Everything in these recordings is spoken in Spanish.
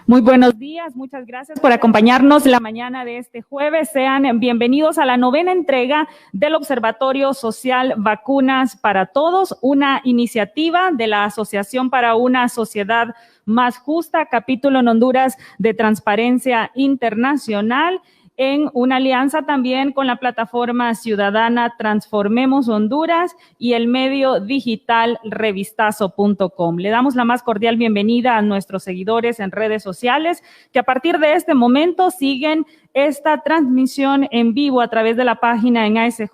Muy buenos días, muchas gracias por acompañarnos la mañana de este jueves. Sean bienvenidos a la 9ª entrega del Observatorio Social Vacunas para Todos, una iniciativa de la Asociación para una Sociedad Más Justa, capítulo en Honduras de Transparencia Internacional, en una alianza también con la plataforma ciudadana Transformemos Honduras y el medio digital revistazo.com. Le damos la más cordial bienvenida a nuestros seguidores en redes sociales que a partir de este momento siguen esta transmisión en vivo a través de la página en ASJ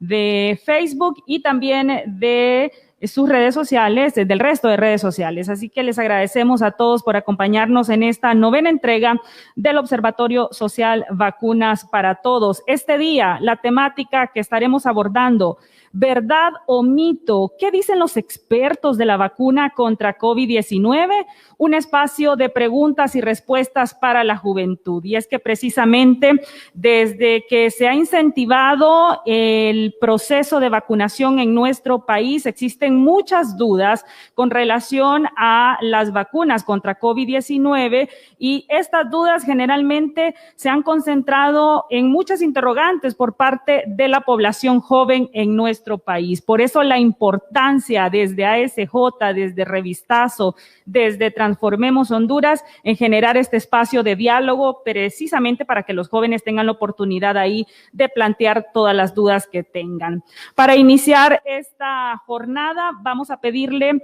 de Facebook y también de sus redes sociales, del resto de redes sociales. Así que les agradecemos a todos por acompañarnos en esta 9ª entrega del Observatorio Social Vacunas para Todos. Este día, la temática que estaremos abordando, ¿verdad o mito? ¿Qué dicen los expertos de la vacuna contra COVID-19? Un espacio de preguntas y respuestas para la juventud. Y es que precisamente desde que se ha incentivado el proceso de vacunación en nuestro país, existen muchas dudas con relación a las vacunas contra COVID-19 y estas dudas generalmente se han concentrado en muchas interrogantes por parte de la población joven en nuestro país. Por eso la importancia desde ASJ, desde Revistazo, desde Transformemos Honduras en generar este espacio de diálogo precisamente para que los jóvenes tengan la oportunidad ahí de plantear todas las dudas que tengan. Para iniciar esta jornada vamos a pedirle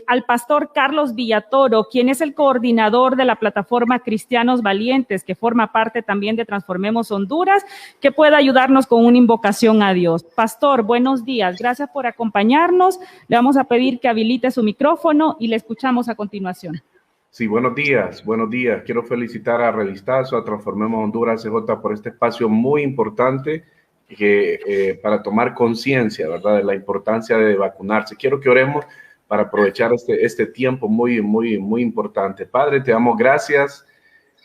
al pastor Carlos Villatoro, quien es el coordinador de la plataforma Cristianos Valientes, que forma parte también de Transformemos Honduras, que pueda ayudarnos con una invocación a Dios. Pastor, buenos días, gracias por acompañarnos. Le vamos a pedir que habilite su micrófono y le escuchamos a continuación. Sí, buenos días, buenos días. Quiero felicitar a Revistazo, a Transformemos Honduras, CJ, por este espacio muy importante para tomar conciencia, ¿verdad?, de la importancia de vacunarse. Quiero que oremos para aprovechar este tiempo muy importante. Padre, te damos gracias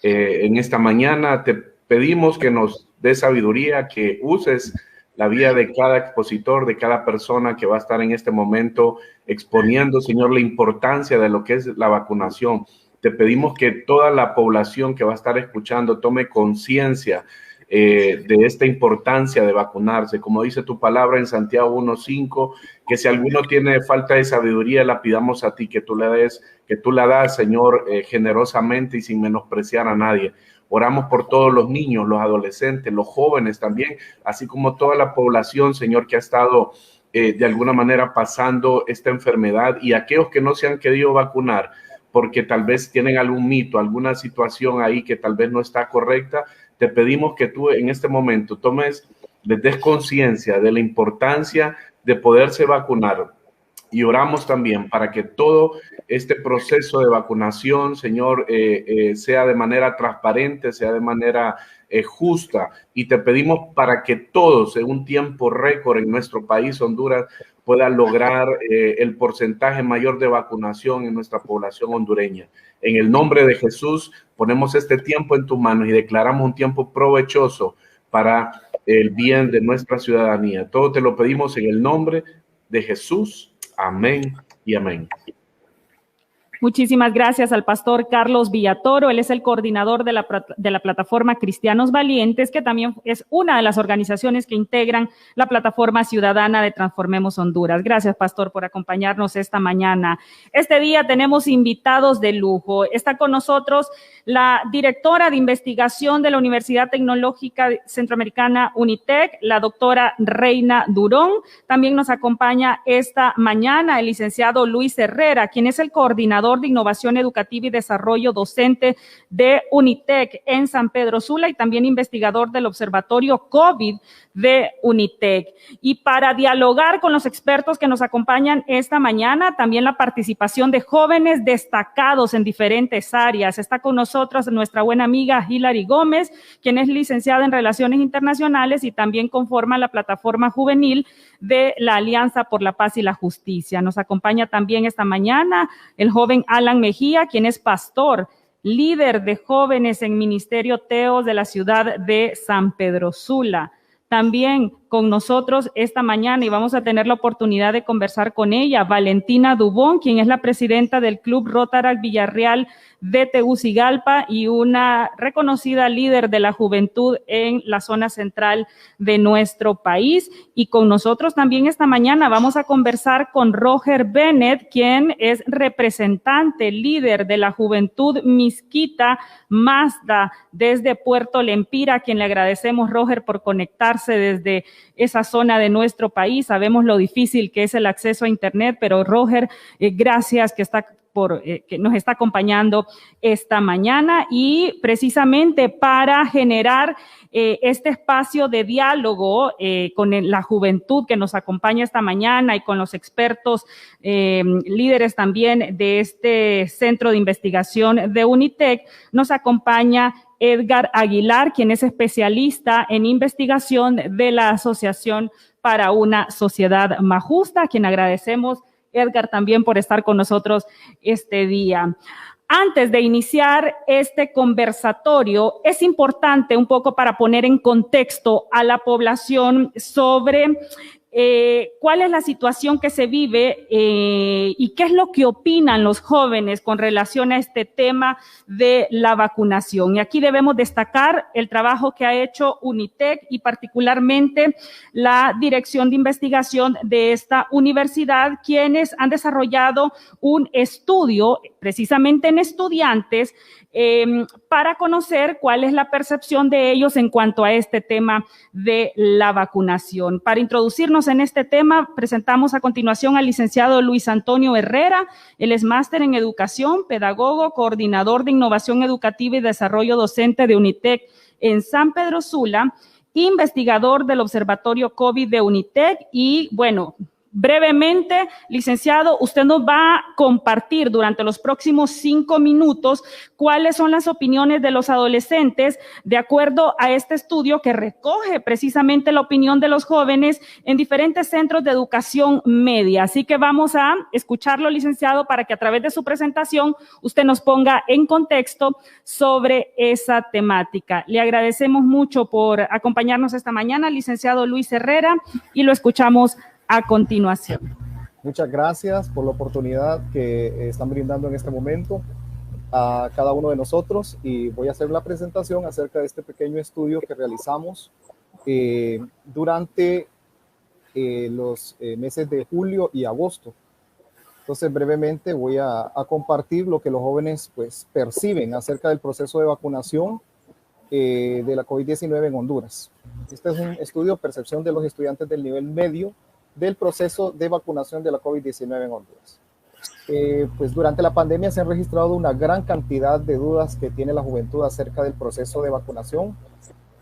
en esta mañana. Te pedimos que nos dé sabiduría, que uses la vida de cada expositor, de cada persona que va a estar en este momento exponiendo, Señor, la importancia de lo que es la vacunación. Te pedimos que toda la población que va a estar escuchando tome conciencia de esta importancia de vacunarse. Como dice tu palabra en Santiago 1:5, que si alguno tiene falta de sabiduría, la pidamos a ti, que tú la das, Señor, generosamente y sin menospreciar a nadie. Oramos por todos los niños, los adolescentes, los jóvenes también, así como toda la población, Señor, que ha estado de alguna manera pasando esta enfermedad, y aquellos que no se han querido vacunar porque tal vez tienen algún mito, alguna situación ahí que tal vez no está correcta. Te pedimos que tú en este momento les des conciencia de la importancia de poderse vacunar. Y oramos también para que todo este proceso de vacunación, Señor, sea de manera transparente, sea de manera justa. Y te pedimos para que todos en un tiempo récord en nuestro país, Honduras, puedan lograr el porcentaje mayor de vacunación en nuestra población hondureña. En el nombre de Jesús, ponemos este tiempo en tus manos y declaramos un tiempo provechoso para el bien de nuestra ciudadanía. Todo te lo pedimos en el nombre de Jesús. Amén y amén. Muchísimas gracias al pastor Carlos Villatoro. Él es el coordinador de la plataforma Cristianos Valientes, que también es una de las organizaciones que integran la plataforma ciudadana de Transformemos Honduras. Gracias, pastor, por acompañarnos esta mañana. Este día tenemos invitados de lujo. Está con nosotros la directora de investigación de la Universidad Tecnológica Centroamericana UNITEC, la doctora Reina Durón. También nos acompaña esta mañana el licenciado Luis Herrera, quien es el coordinador de Innovación Educativa y Desarrollo Docente de UNITEC en San Pedro Sula y también investigador del Observatorio COVID de UNITEC. Y para dialogar con los expertos que nos acompañan esta mañana, también la participación de jóvenes destacados en diferentes áreas. Está con nosotros nuestra buena amiga Hilary Gómez, quien es licenciada en Relaciones Internacionales y también conforma la plataforma juvenil de la Alianza por la Paz y la Justicia. Nos acompaña también esta mañana el joven Alan Mejía, quien es pastor, líder de jóvenes en Ministerio Teos de la ciudad de San Pedro Sula. También con nosotros esta mañana y vamos a tener la oportunidad de conversar con ella, Valentina Dubón, quien es la presidenta del Club Rotaract Villarreal de Tegucigalpa y una reconocida líder de la juventud en la zona central de nuestro país. Y con nosotros también esta mañana vamos a conversar con Roger Bennett, quien es representante, líder de la juventud Mixquita Mazda desde Puerto Lempira, a quien le agradecemos, Roger, por conectarse desde esa zona de nuestro país. Sabemos lo difícil que es el acceso a Internet, pero Roger, gracias que nos está acompañando esta mañana y precisamente para generar este espacio de diálogo con la juventud que nos acompaña esta mañana y con los expertos líderes también de este centro de investigación de UNITEC, nos acompaña Edgar Aguilar, quien es especialista en investigación de la Asociación para una Sociedad Más Justa, a quien agradecemos, Edgar, también por estar con nosotros este día. Antes de iniciar este conversatorio, es importante un poco para poner en contexto a la población sobre cuál es la situación que se vive y qué es lo que opinan los jóvenes con relación a este tema de la vacunación. Y aquí debemos destacar el trabajo que ha hecho UNITEC y particularmente la Dirección de Investigación de esta universidad, quienes han desarrollado un estudio precisamente en estudiantes para conocer cuál es la percepción de ellos en cuanto a este tema de la vacunación. Para introducirnos en este tema, presentamos a continuación al licenciado Luis Antonio Herrera. Él es máster en educación, pedagogo, coordinador de innovación educativa y desarrollo docente de UNITEC en San Pedro Sula, investigador del Observatorio COVID de UNITEC y, bueno, brevemente, licenciado, usted nos va a compartir durante los próximos 5 minutos cuáles son las opiniones de los adolescentes de acuerdo a este estudio que recoge precisamente la opinión de los jóvenes en diferentes centros de educación media. Así que vamos a escucharlo, licenciado, para que a través de su presentación usted nos ponga en contexto sobre esa temática. Le agradecemos mucho por acompañarnos esta mañana, licenciado Luis Herrera, y lo escuchamos a continuación. Muchas gracias por la oportunidad que están brindando en este momento a cada uno de nosotros y voy a hacer la presentación acerca de este pequeño estudio que realizamos durante los meses de julio y agosto. Entonces, brevemente voy a compartir lo que los jóvenes pues perciben acerca del proceso de vacunación de la COVID-19 en Honduras. Este es un estudio de percepción de los estudiantes del nivel medio del proceso de vacunación de la COVID-19 en Honduras. Pues durante la pandemia se han registrado una gran cantidad de dudas que tiene la juventud acerca del proceso de vacunación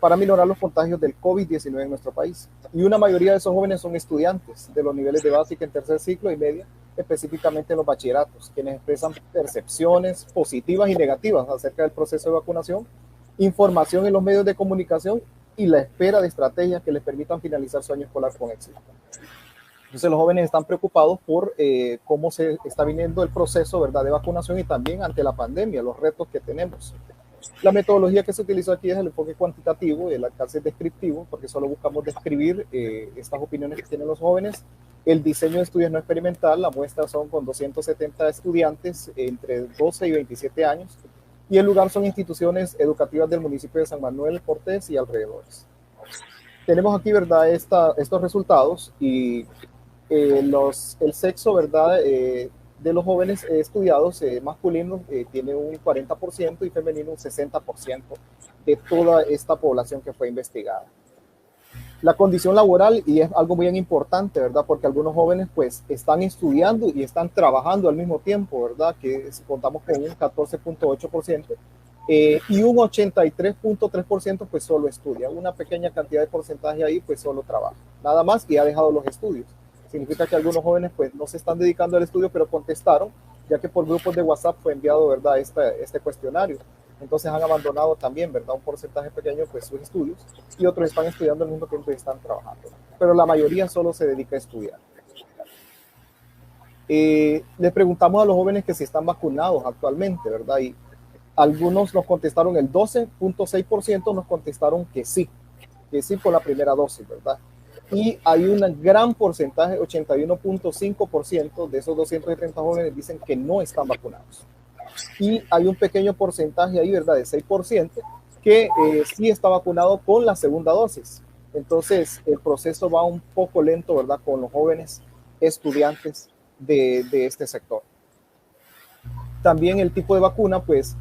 para minorar los contagios del COVID-19 en nuestro país. Y una mayoría de esos jóvenes son estudiantes de los niveles de básica en tercer ciclo y media, específicamente en los bachilleratos, quienes expresan percepciones positivas y negativas acerca del proceso de vacunación, información en los medios de comunicación y la espera de estrategias que les permitan finalizar su año escolar con éxito. Entonces los jóvenes están preocupados por cómo se está viniendo el proceso, ¿verdad?, de vacunación y también ante la pandemia, los retos que tenemos. La metodología que se utilizó aquí es el enfoque cuantitativo y el alcance descriptivo, porque solo buscamos describir estas opiniones que tienen los jóvenes. El diseño de estudios no experimental, la muestra son con 270 estudiantes entre 12 y 27 años, y el lugar son instituciones educativas del municipio de San Manuel Cortés y alrededores. Tenemos aquí, ¿verdad?, estos resultados y el sexo, ¿verdad?, de los jóvenes estudiados, masculinos, tiene un 40% y femenino un 60% de toda esta población que fue investigada. La condición laboral, y es algo muy importante, ¿verdad?, porque algunos jóvenes pues están estudiando y están trabajando al mismo tiempo, ¿verdad?, que contamos con un 14.8%, y un 83.3% pues solo estudia, una pequeña cantidad de porcentaje ahí pues solo trabaja, nada más, y ha dejado los estudios. Significa que algunos jóvenes pues no se están dedicando al estudio, pero contestaron, ya que por grupos de WhatsApp fue enviado, ¿verdad?, este cuestionario. Entonces han abandonado también, ¿verdad?, un porcentaje pequeño pues sus estudios, y otros están estudiando al mismo tiempo y están trabajando. Pero la mayoría solo se dedica a estudiar. Les preguntamos a los jóvenes que si están vacunados actualmente, ¿verdad? Y algunos nos contestaron, el 12.6% nos contestaron que sí por la primera dosis, ¿verdad? y hay un gran porcentaje, 81.5% de esos 270 jóvenes dicen que no están vacunados. Y hay un pequeño porcentaje ahí, ¿verdad?, de 6% que sí está vacunado con la segunda dosis. Entonces, el proceso va un poco lento, ¿verdad?, con los jóvenes estudiantes de este sector. También el tipo de vacuna, pues,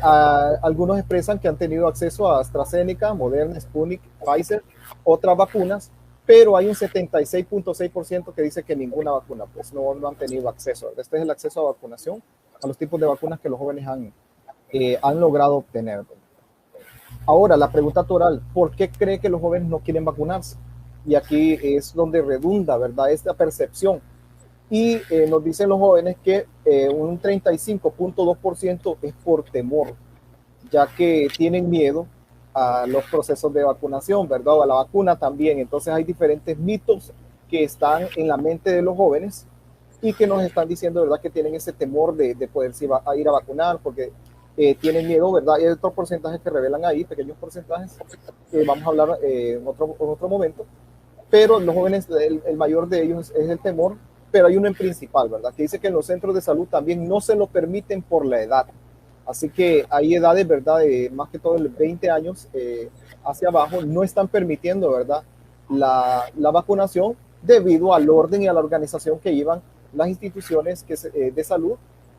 algunos expresan que han tenido acceso a AstraZeneca, Moderna, Sputnik, Pfizer, otras vacunas, pero hay un 76.6% que dice que ninguna vacuna, pues no han tenido acceso. Este es el acceso a vacunación, a los tipos de vacunas que los jóvenes han logrado obtener. Ahora, la pregunta toral, ¿por qué cree que los jóvenes no quieren vacunarse? Y aquí es donde redunda, ¿verdad?, esta percepción. Y nos dicen los jóvenes que un 35.2% es por temor, ya que tienen miedo a los procesos de vacunación, ¿verdad? O a la vacuna también. Entonces hay diferentes mitos que están en la mente de los jóvenes y que nos están diciendo, ¿verdad?, que tienen ese temor de poderse ir a vacunar porque tienen miedo, ¿verdad? Y hay otros porcentajes que revelan ahí, pequeños porcentajes, que vamos a hablar en otro momento. Pero los jóvenes, el mayor de ellos es el temor, pero hay uno en principal, ¿verdad?, que dice que en los centros de salud también no se lo permiten por la edad. Así que hay edades, ¿verdad?, de más que todo de 20 años hacia abajo, no están permitiendo, ¿verdad?, la vacunación debido al orden y a la organización que llevan las instituciones de salud,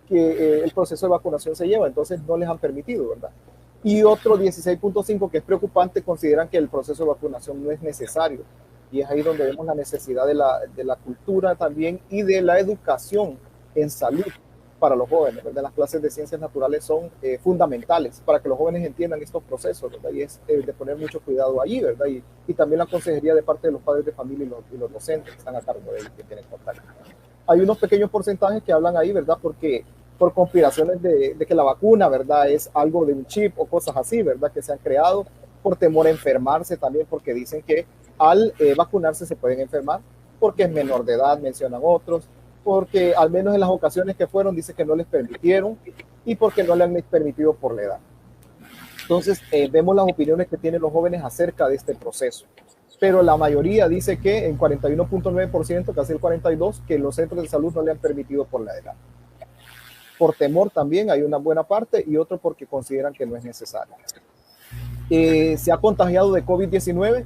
que el proceso de vacunación se lleva. Entonces no les han permitido, ¿verdad? Y otro 16.5 que es preocupante, consideran que el proceso de vacunación no es necesario. Y es ahí donde vemos la necesidad de la cultura también y de la educación en salud para los jóvenes, ¿verdad? Las clases de ciencias naturales son fundamentales para que los jóvenes entiendan estos procesos, ¿verdad? Y es de poner mucho cuidado allí, ¿verdad? Y también la consejería de parte de los padres de familia y los docentes que están a cargo de ellos, que tienen contacto. Hay unos pequeños porcentajes que hablan ahí, ¿verdad? Porque por conspiraciones de que la vacuna, ¿verdad?, es algo de un chip o cosas así, ¿verdad?, que se han creado por temor a enfermarse también, porque dicen que al vacunarse se pueden enfermar, porque es menor de edad, mencionan otros, porque al menos en las ocasiones que fueron, dice que no les permitieron y porque no le han permitido por la edad. Entonces, vemos las opiniones que tienen los jóvenes acerca de este proceso. Pero la mayoría dice que en 41.9%, casi el 42%, que los centros de salud no le han permitido por la edad. Por temor también hay una buena parte y otro porque consideran que no es necesario. ¿Se ha contagiado de COVID-19?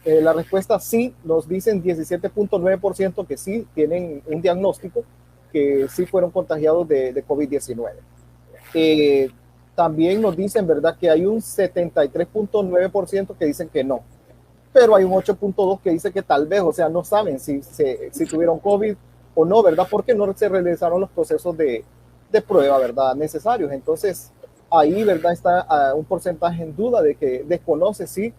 La respuesta sí, nos dicen 17.9% que sí tienen un diagnóstico, que sí fueron contagiados de COVID-19. También nos dicen, ¿verdad?, que hay un 73.9% que dicen que no, pero hay un 8.2% que dice que tal vez, o sea, no saben si tuvieron COVID o no, ¿verdad?, porque no se realizaron los procesos de prueba, ¿verdad?, necesarios. Entonces, ahí, ¿verdad?, está un porcentaje en duda de que desconoce si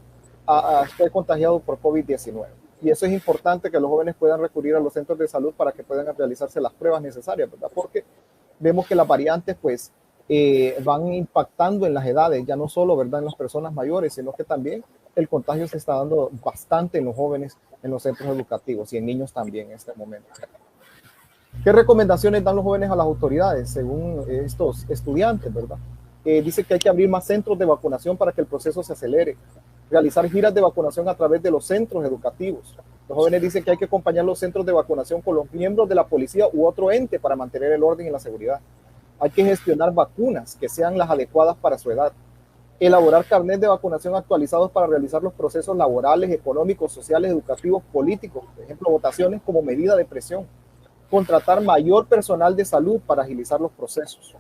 fue contagiado por COVID-19. Y eso es importante, que los jóvenes puedan recurrir a los centros de salud para que puedan realizarse las pruebas necesarias, ¿verdad?, porque vemos que las variantes, pues, van impactando en las edades, ya no solo, ¿verdad?, en las personas mayores, sino que también el contagio se está dando bastante en los jóvenes, en los centros educativos y en niños también en este momento. ¿Qué recomendaciones dan los jóvenes a las autoridades según estos estudiantes, verdad? Dice que hay que abrir más centros de vacunación para que el proceso se acelere, realizar giras de vacunación a través de los centros educativos. Los jóvenes dicen que hay que acompañar los centros de vacunación con los miembros de la policía u otro ente para mantener el orden y la seguridad. Hay que gestionar vacunas que sean las adecuadas para su edad. Elaborar carnet de vacunación actualizados para realizar los procesos laborales, económicos, sociales, educativos, políticos, por ejemplo, votaciones como medida de presión. Contratar mayor personal de salud para agilizar los procesos.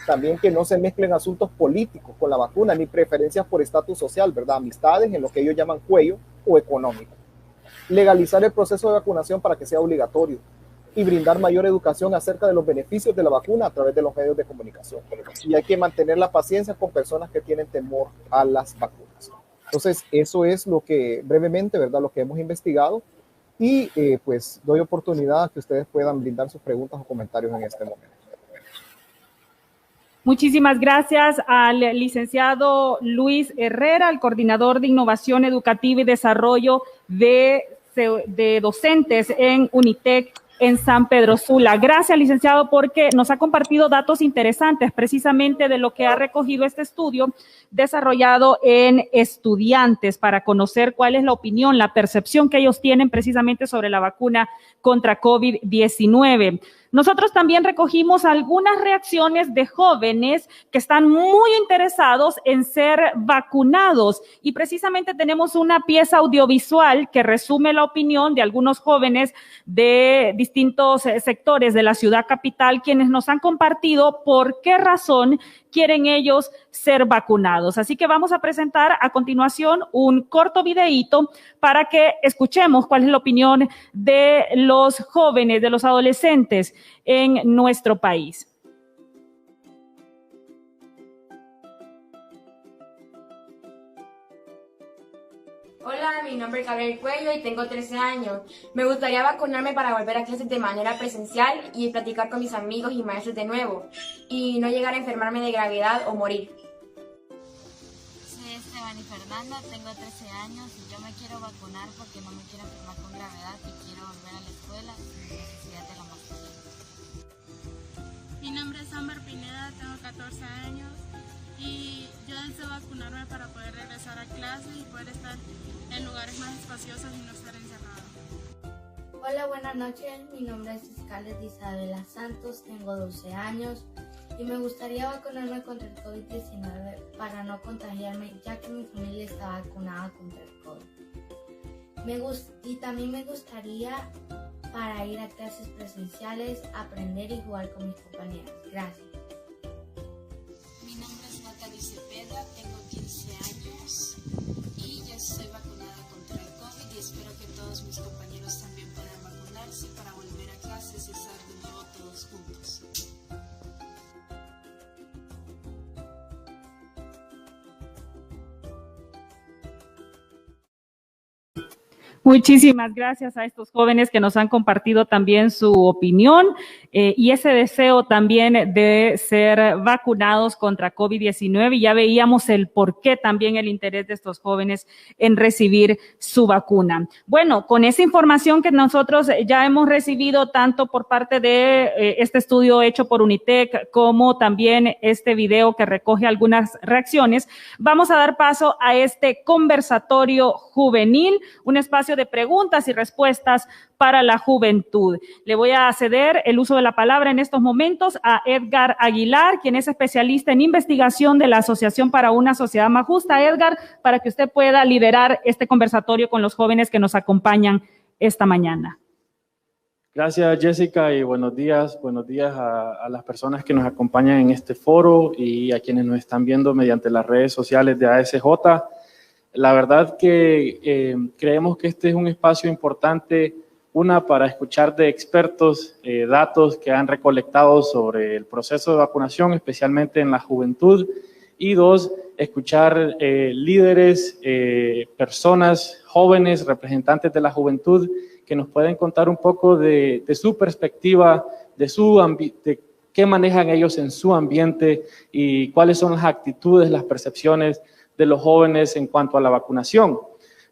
También que no se mezclen asuntos políticos con la vacuna, ni preferencias por estatus social, ¿verdad? Amistades en lo que ellos llaman cuello o económico. Legalizar el proceso de vacunación para que sea obligatorio y brindar mayor educación acerca de los beneficios de la vacuna a través de los medios de comunicación. Y hay que mantener la paciencia con personas que tienen temor a las vacunas. Entonces, eso es lo que brevemente, ¿verdad?, lo que hemos investigado. Y pues doy oportunidad a que ustedes puedan brindar sus preguntas o comentarios en este momento. Muchísimas gracias al licenciado Luis Herrera, el coordinador de Innovación Educativa y Desarrollo de docentes en UNITEC en San Pedro Sula. Gracias, licenciado, porque nos ha compartido datos interesantes precisamente de lo que ha recogido este estudio desarrollado en estudiantes para conocer cuál es la opinión, la percepción que ellos tienen precisamente sobre la vacuna contra COVID-19. Nosotros también recogimos algunas reacciones de jóvenes que están muy interesados en ser vacunados y precisamente tenemos una pieza audiovisual que resume la opinión de algunos jóvenes de distintos sectores de la ciudad capital, quienes nos han compartido por qué razón quieren ellos ser vacunados. Así que vamos a presentar a continuación un corto videíto para que escuchemos cuál es la opinión de los jóvenes, de los adolescentes en nuestro país. Hola, mi nombre es Gabriel Cuello y tengo 13 años. Me gustaría vacunarme para volver a clases de manera presencial y platicar con mis amigos y maestros de nuevo y no llegar a enfermarme de gravedad o morir. Soy Estebany Fernanda, tengo 13 años y yo me quiero vacunar porque no me quiero enfermar con gravedad y quiero volver a la escuela sin necesidad de la mascarilla. Mi nombre es Amber Pineda, tengo 14 años y yo deseo vacunarme para poder regresar a clase y poder estar en lugares más espaciosos y no estar encerrado. Hola, buenas noches. Mi nombre es Scarlett Isabela Santos, tengo 12 años y me gustaría vacunarme contra el COVID-19 para no contagiarme, ya que mi familia está vacunada contra el COVID. Y también me gustaría para ir a clases presenciales, aprender y jugar con mis compañeros. Gracias. Mi nombre es Natalie Cepeda, tengo 15 años y ya soy vacunada contra el COVID y espero que todos mis compañeros también puedan vacunarse para volver a clases y estar de nuevo todos juntos. Muchísimas gracias a estos jóvenes que nos han compartido también su opinión y ese deseo también de ser vacunados contra COVID-19. Y ya veíamos el porqué también el interés de estos jóvenes en recibir su vacuna. Bueno, con esa información que nosotros ya hemos recibido tanto por parte de este estudio hecho por Unitec como también este video que recoge algunas reacciones, vamos a dar paso a este conversatorio juvenil, un espacio de preguntas y respuestas para la juventud. Le voy a ceder el uso de la palabra en estos momentos a Edgar Aguilar, quien es especialista en investigación de la Asociación para una Sociedad Más Justa. Edgar, para que usted pueda liderar este conversatorio con los jóvenes que nos acompañan esta mañana. Gracias, Jessica, y buenos días a las personas que nos acompañan en este foro y a quienes nos están viendo mediante las redes sociales de ASJ. La verdad que creemos que este es un espacio importante, para escuchar de expertos datos que han recolectado sobre el proceso de vacunación, especialmente en la juventud, y dos, escuchar líderes, personas jóvenes, representantes de la juventud, que nos pueden contar un poco de su perspectiva, de qué manejan ellos en su ambiente y cuáles son las actitudes, las percepciones de los jóvenes en cuanto a la vacunación.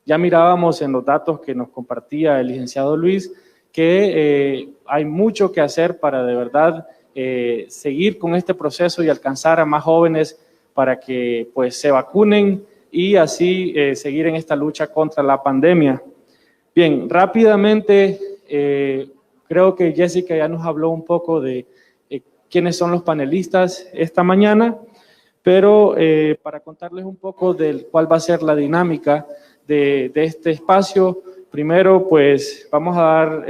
Ya mirábamos en los datos que nos compartía el licenciado Luis que hay mucho que hacer para de verdad seguir con este proceso y alcanzar a más jóvenes para que pues se vacunen y así seguir en esta lucha contra la pandemia. Bien, rápidamente creo que Jessica ya nos habló un poco de quiénes son los panelistas esta mañana, pero para contarles un poco de cuál va a ser la dinámica de este espacio, primero pues vamos a dar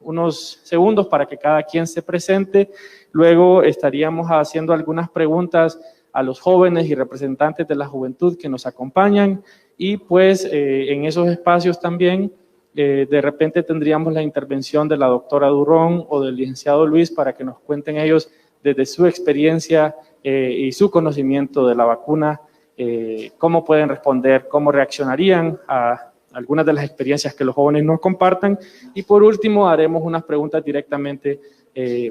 unos segundos para que cada quien se presente, luego estaríamos haciendo algunas preguntas a los jóvenes y representantes de la juventud que nos acompañan y pues en esos espacios también de repente tendríamos la intervención de la doctora Durón o del licenciado Luis para que nos cuenten ellos desde su experiencia y su conocimiento de la vacuna, cómo pueden responder, cómo reaccionarían a algunas de las experiencias que los jóvenes nos compartan. Y por último, haremos unas preguntas directamente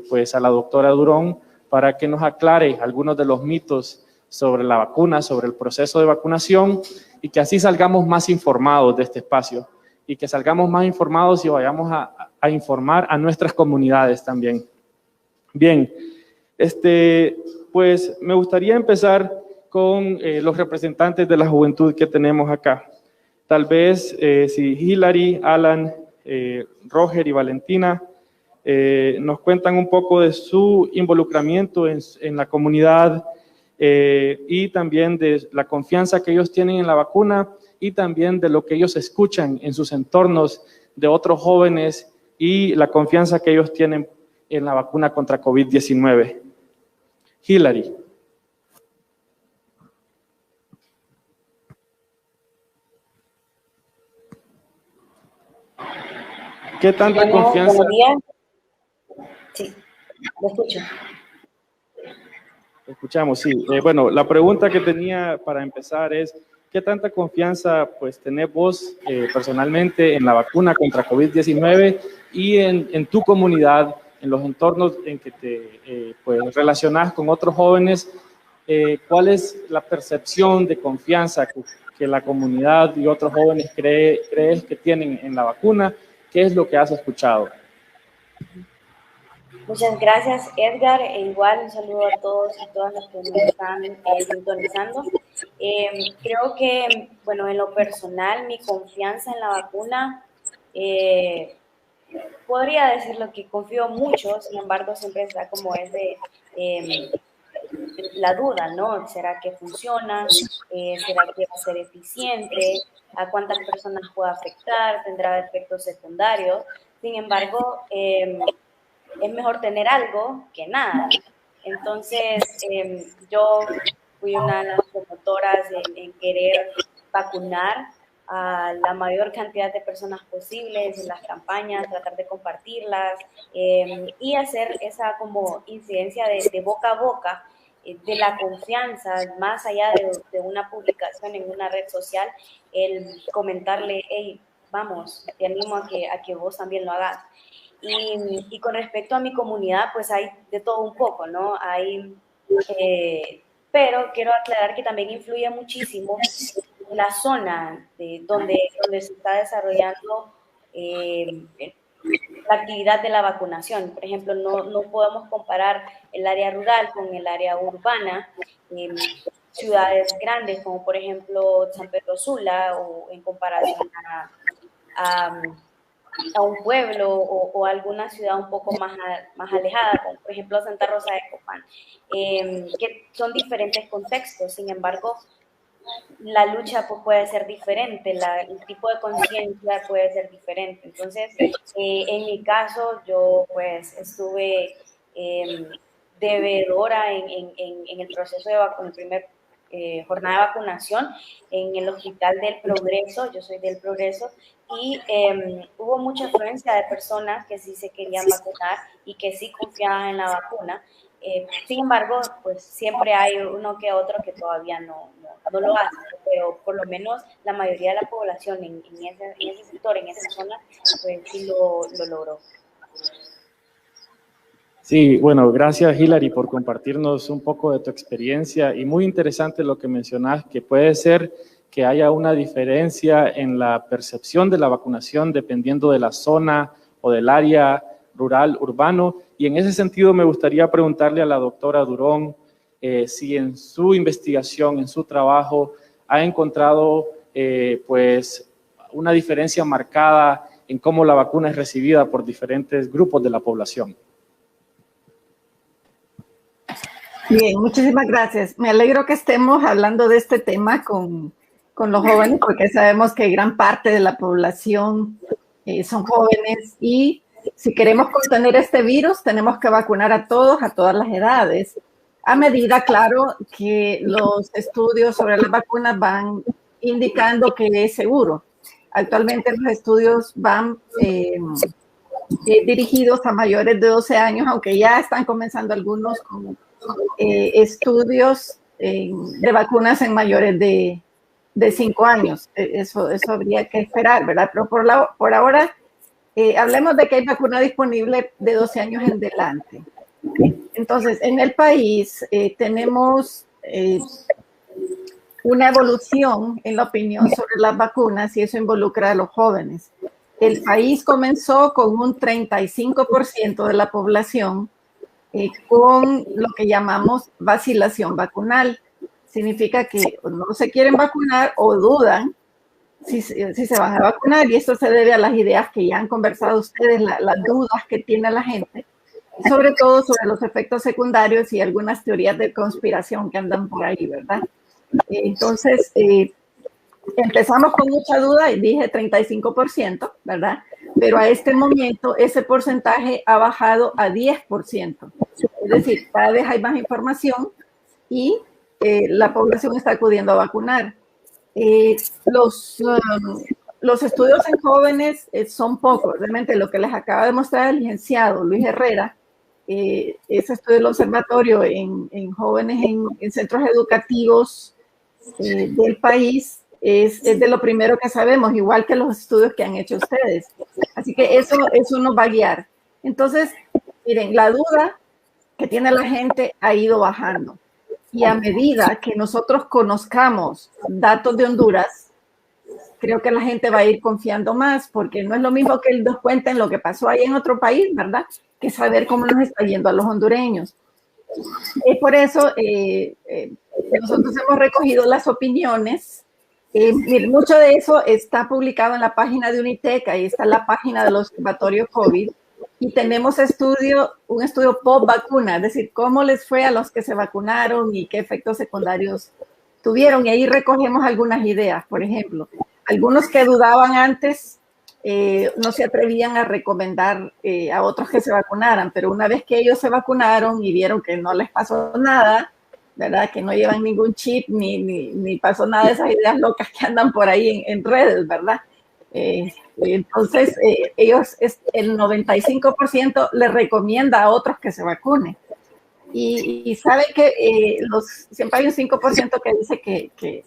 pues a la doctora Durón para que nos aclare algunos de los mitos sobre la vacuna, sobre el proceso de vacunación y que así salgamos más informados de este espacio. y que salgamos más informados y vayamos a informar a nuestras comunidades también. Bien, pues me gustaría empezar con los representantes de la juventud que tenemos acá. Tal vez si Hilary, Alan, Roger y Valentina nos cuentan un poco de su involucramiento en la comunidad y también de la confianza que ellos tienen en la vacuna y también de lo que ellos escuchan en sus entornos de otros jóvenes y la confianza que ellos tienen en la vacuna contra COVID-19. Hilary. ¿Qué tanta confianza? Buenos días. Sí, lo escucho. Escuchamos, sí. Bueno, la pregunta que tenía para empezar es, ¿qué tanta confianza pues tenés vos personalmente en la vacuna contra COVID-19 y en tu comunidad, en los entornos en que te pues, relacionás con otros jóvenes? ¿Cuál es la percepción de confianza que la comunidad y otros jóvenes crees que tienen en la vacuna? ¿Qué es lo que has escuchado? Muchas gracias, Edgar. Igual un saludo a todos y todas las que nos están sintonizando. Creo que, bueno, en lo personal, mi confianza en la vacuna, podría decirlo que confío mucho, sin embargo, siempre está como la duda, ¿no? ¿Será que funciona? ¿Será que va a ser eficiente? ¿A cuántas personas puede afectar? ¿Tendrá efectos secundarios? Sin embargo, es mejor tener algo que nada. Entonces, yo fui una de las promotoras en querer vacunar a la mayor cantidad de personas posibles en las campañas, tratar de compartirlas y hacer esa como incidencia de boca a boca, de la confianza, más allá de una publicación en una red social, el comentarle, hey, vamos, te animo a que vos también lo hagas. Y con respecto a mi comunidad, pues hay de todo un poco, ¿no? Pero quiero aclarar que también influye muchísimo la zona donde se está desarrollando la actividad de la vacunación. Por ejemplo, no podemos comparar el área rural con el área urbana. Ciudades grandes como por ejemplo San Pedro Sula o en comparación a un pueblo o alguna ciudad un poco más alejada, como por ejemplo Santa Rosa de Copán, que son diferentes contextos. Sin embargo, la lucha pues, puede ser diferente, el tipo de conciencia puede ser diferente. Entonces, en mi caso, yo pues estuve devedora en el proceso de vacunación, en el primer jornada de vacunación en el Hospital del Progreso. Yo soy del Progreso, y hubo mucha afluencia de personas que sí se querían vacunar y que sí confiaban en la vacuna. Sin embargo, pues siempre hay uno que otro que todavía no lo hace, pero por lo menos la mayoría de la población en ese sector, en esa zona, pues sí lo logró. Sí, bueno, gracias Hilary por compartirnos un poco de tu experiencia y muy interesante lo que mencionas, que puede ser que haya una diferencia en la percepción de la vacunación dependiendo de la zona o del área rural, urbano, y en ese sentido me gustaría preguntarle a la doctora Durón si en su investigación, en su trabajo, ha encontrado pues una diferencia marcada en cómo la vacuna es recibida por diferentes grupos de la población. Bien, muchísimas gracias. Me alegro que estemos hablando de este tema con los jóvenes, porque sabemos que gran parte de la población son jóvenes, y si queremos contener este virus tenemos que vacunar a todos, a todas las edades, a medida, claro, que los estudios sobre las vacunas van indicando que es seguro. Actualmente los estudios van dirigidos a mayores de 12 años, aunque ya están comenzando algunos con estudios de vacunas en mayores de 5 años. Eso habría que esperar, ¿verdad? Pero por ahora, hablemos de que hay vacuna disponible de 12 años en adelante. Entonces, en el país tenemos una evolución en la opinión sobre las vacunas, y eso involucra a los jóvenes. el país comenzó con un 35% de la población con lo que llamamos vacilación vacunal. Significa que no se quieren vacunar o dudan si se van a vacunar, y esto se debe a las ideas que ya han conversado ustedes, las dudas que tiene la gente, sobre todo sobre los efectos secundarios y algunas teorías de conspiración que andan por ahí, ¿verdad? Entonces, empezamos con mucha duda y dije 35%, ¿verdad? Pero a este momento ese porcentaje ha bajado a 10%. Es decir, cada vez hay más información y la población está acudiendo a vacunar. Los estudios en jóvenes son pocos. Realmente lo que les acaba de mostrar el licenciado Luis Herrera, ese estudio del observatorio en jóvenes en centros educativos del país, es de lo primero que sabemos, igual que los estudios que han hecho ustedes. Así que eso nos va a guiar. Entonces, miren, la duda que tiene la gente ha ido bajando. Y a medida que nosotros conozcamos datos de Honduras, creo que la gente va a ir confiando más, porque no es lo mismo que nos cuenten lo que pasó ahí en otro país, ¿verdad? Que saber cómo nos está yendo a los hondureños. Es por eso nosotros hemos recogido las opiniones. Mucho de eso está publicado en la página de Unitec, ahí está la página del Observatorio COVID, y tenemos un estudio post vacuna, es decir, cómo les fue a los que se vacunaron y qué efectos secundarios tuvieron, y ahí recogemos algunas ideas. Por ejemplo, algunos que dudaban antes no se atrevían a recomendar a otros que se vacunaran, pero una vez que ellos se vacunaron y vieron que no les pasó nada, ¿verdad? Que no llevan ningún chip ni pasó nada de esas ideas locas que andan por ahí en redes, ¿verdad? Entonces, ellos, el 95% les recomienda a otros que se vacunen. Y saben que siempre hay un 5% que dice que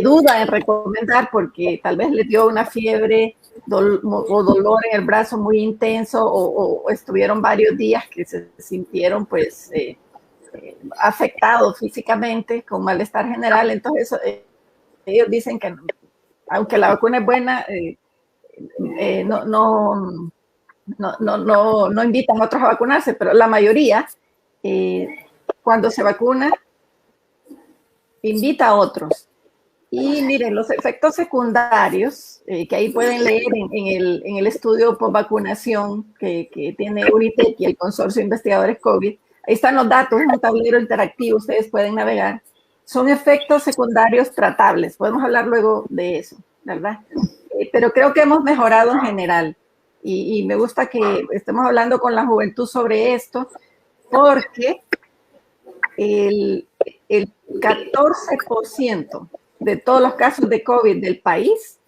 duda en recomendar porque tal vez les dio una fiebre o dolor en el brazo muy intenso o estuvieron varios días que se sintieron pues afectados físicamente con malestar general. Entonces ellos dicen que aunque la vacuna es buena, no invitan a otros a vacunarse, pero la mayoría cuando se vacuna invita a otros. Y miren, los efectos secundarios que ahí pueden leer en el estudio por vacunación que tiene Unitec y el Consorcio de Investigadores COVID, ahí están los datos, es un tablero interactivo, ustedes pueden navegar. Son efectos secundarios tratables, podemos hablar luego de eso, ¿verdad? Pero creo que hemos mejorado en general y me gusta que estemos hablando con la juventud sobre esto porque el 14% de todos los casos de COVID del país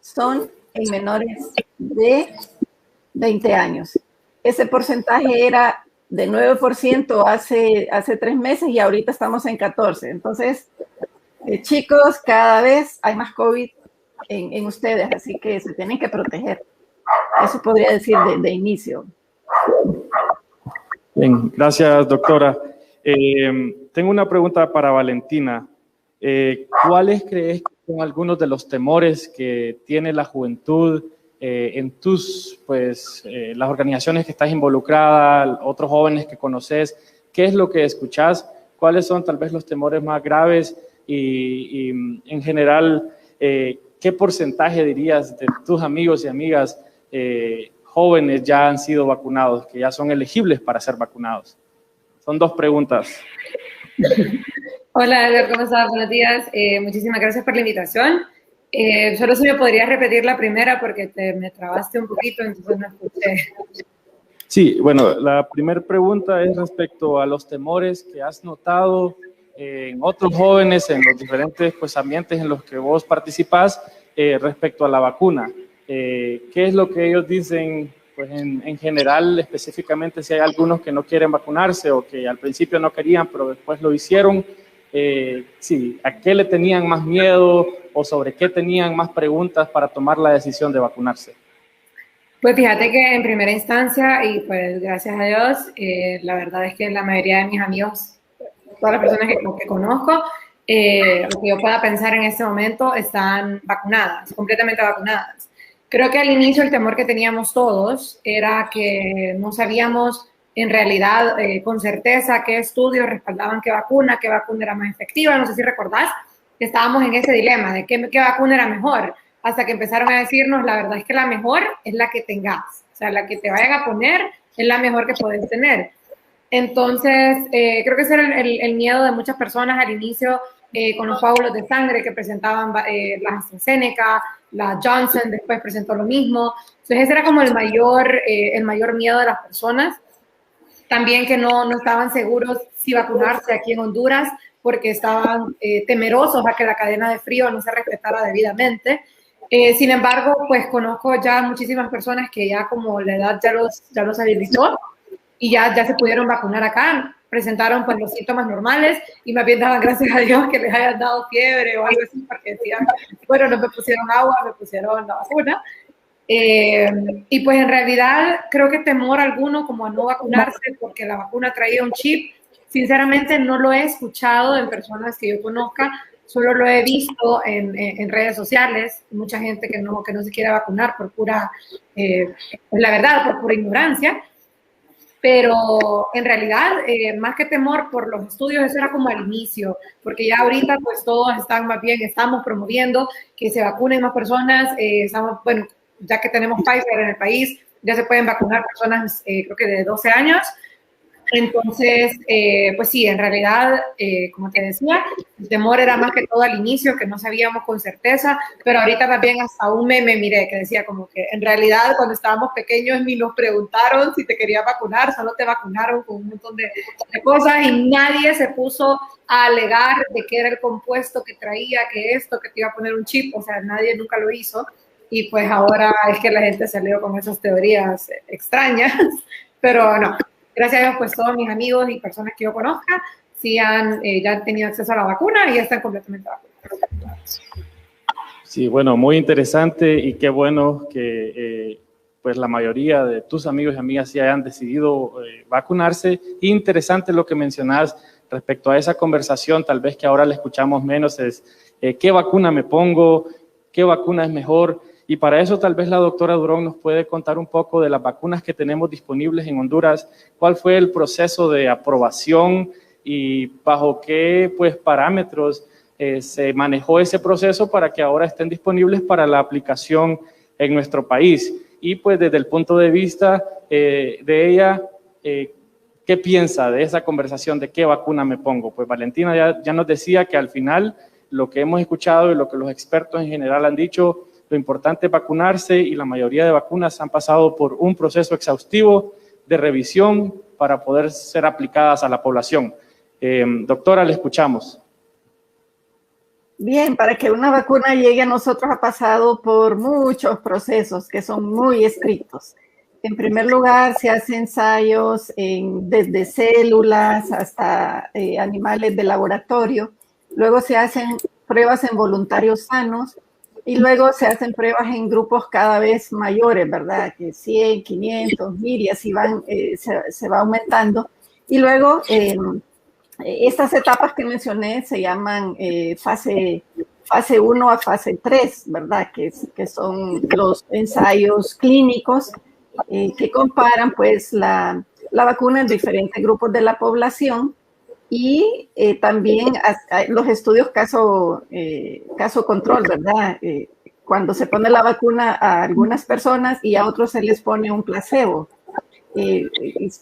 son en menores de 20 años. Ese porcentaje era de 9% hace 3 meses y ahorita estamos en 14%. Entonces, chicos, cada vez hay más COVID en ustedes, así que se tienen que proteger. Eso podría decir de inicio. Bien, gracias, doctora. Tengo una pregunta para Valentina. ¿Cuáles crees que son algunos de los temores que tiene la juventud en las organizaciones que estás involucrada, otros jóvenes que conoces? ¿Qué es lo que escuchás? ¿Cuáles son tal vez los temores más graves? Y en general, ¿qué porcentaje dirías de tus amigos y amigas jóvenes ya han sido vacunados, que ya son elegibles para ser vacunados? Son 2 preguntas. Hola, Edgar, ¿cómo estás? Buenos días. Muchísimas gracias por la invitación. Solo si me podrías repetir la primera porque me trabaste un poquito, entonces no escuché. Sí, bueno, la primera pregunta es respecto a los temores que has notado en otros jóvenes, en los diferentes ambientes en los que vos participás respecto a la vacuna. ¿Qué es lo que ellos dicen en general, específicamente si hay algunos que no quieren vacunarse o que al principio no querían, pero después lo hicieron? Sí, ¿a qué le tenían más miedo o sobre qué tenían más preguntas para tomar la decisión de vacunarse? Pues fíjate que en primera instancia, y pues gracias a Dios, la verdad es que la mayoría de mis amigos, todas las personas que conozco, o que yo pueda pensar en este momento, están vacunadas, completamente vacunadas. Creo que al inicio el temor que teníamos todos era que no sabíamos en realidad con certeza qué estudios respaldaban qué vacuna era más efectiva. No sé si recordás que estábamos en ese dilema de qué vacuna era mejor, hasta que empezaron a decirnos la verdad es que la mejor es la que tengas, o sea, la que te vayan a poner es la mejor que puedes tener. Entonces, creo que ese era el miedo de muchas personas al inicio con los coágulos de sangre que presentaban la AstraZeneca, la Johnson después presentó lo mismo. Entonces, ese era como el mayor miedo de las personas. También que no estaban seguros si vacunarse aquí en Honduras porque estaban temerosos a que la cadena de frío no se respetara debidamente. Sin embargo, pues conozco ya muchísimas personas que ya como la edad ya los habilitó y ya se pudieron vacunar acá, presentaron pues los síntomas normales y más bien daban gracias a Dios que les hayan dado fiebre o algo así porque decían, bueno, no me pusieron agua, me pusieron la vacuna. Y pues en realidad creo que temor alguno como a no vacunarse porque la vacuna traía un chip, sinceramente no lo he escuchado en personas que yo conozca, solo lo he visto en redes sociales, mucha gente que no se quiere vacunar por pura, la verdad, por pura ignorancia. Pero en realidad, más que temor por los estudios, eso era como al inicio, porque ya ahorita pues todos estamos promoviendo que se vacunen más personas, bueno, ya que tenemos Pfizer en el país, ya se pueden vacunar personas, creo que de 12 años. Entonces, pues sí, en realidad, como te decía, el temor era más que todo al inicio, que no sabíamos con certeza, pero ahorita también hasta un meme miré que decía como que en realidad cuando estábamos pequeños ni nos preguntaron si te querías vacunar, solo te vacunaron con un montón de cosas y nadie se puso a alegar de qué era el compuesto que traía, que esto, que te iba a poner un chip, o sea, nadie nunca lo hizo. Y pues ahora es que la gente salió con esas teorías extrañas, pero no. Gracias a Dios, pues todos mis amigos y personas que yo conozca sí ya han tenido acceso a la vacuna y ya están completamente vacunados. Sí, bueno, muy interesante y qué bueno que pues la mayoría de tus amigos y amigas sí hayan decidido vacunarse. Interesante lo que mencionas respecto a esa conversación, tal vez que ahora la escuchamos menos, es ¿qué vacuna me pongo? ¿Qué vacuna es mejor? Y para eso tal vez la doctora Durón nos puede contar un poco de las vacunas que tenemos disponibles en Honduras, cuál fue el proceso de aprobación y bajo qué pues, parámetros se manejó ese proceso para que ahora estén disponibles para la aplicación en nuestro país. Y pues desde el punto de vista de ella, ¿qué piensa de esa conversación de qué vacuna me pongo? Pues Valentina ya nos decía que al final lo que hemos escuchado y lo que los expertos en general han dicho, lo importante es vacunarse y la mayoría de vacunas han pasado por un proceso exhaustivo de revisión para poder ser aplicadas a la población. Doctora, le escuchamos. Bien, para que una vacuna llegue a nosotros ha pasado por muchos procesos que son muy estrictos. En primer lugar, se hacen ensayos desde células hasta animales de laboratorio. Luego se hacen pruebas en voluntarios sanos y luego se hacen pruebas en grupos cada vez mayores, ¿verdad? Que 100, 500, 1000 y así se va aumentando. Y luego estas etapas que mencioné se llaman fase 1 a fase 3, ¿verdad? Que son los ensayos clínicos que comparan pues la vacuna en diferentes grupos de la población y también los estudios caso control, ¿verdad? Cuando se pone la vacuna a algunas personas y a otros se les pone un placebo.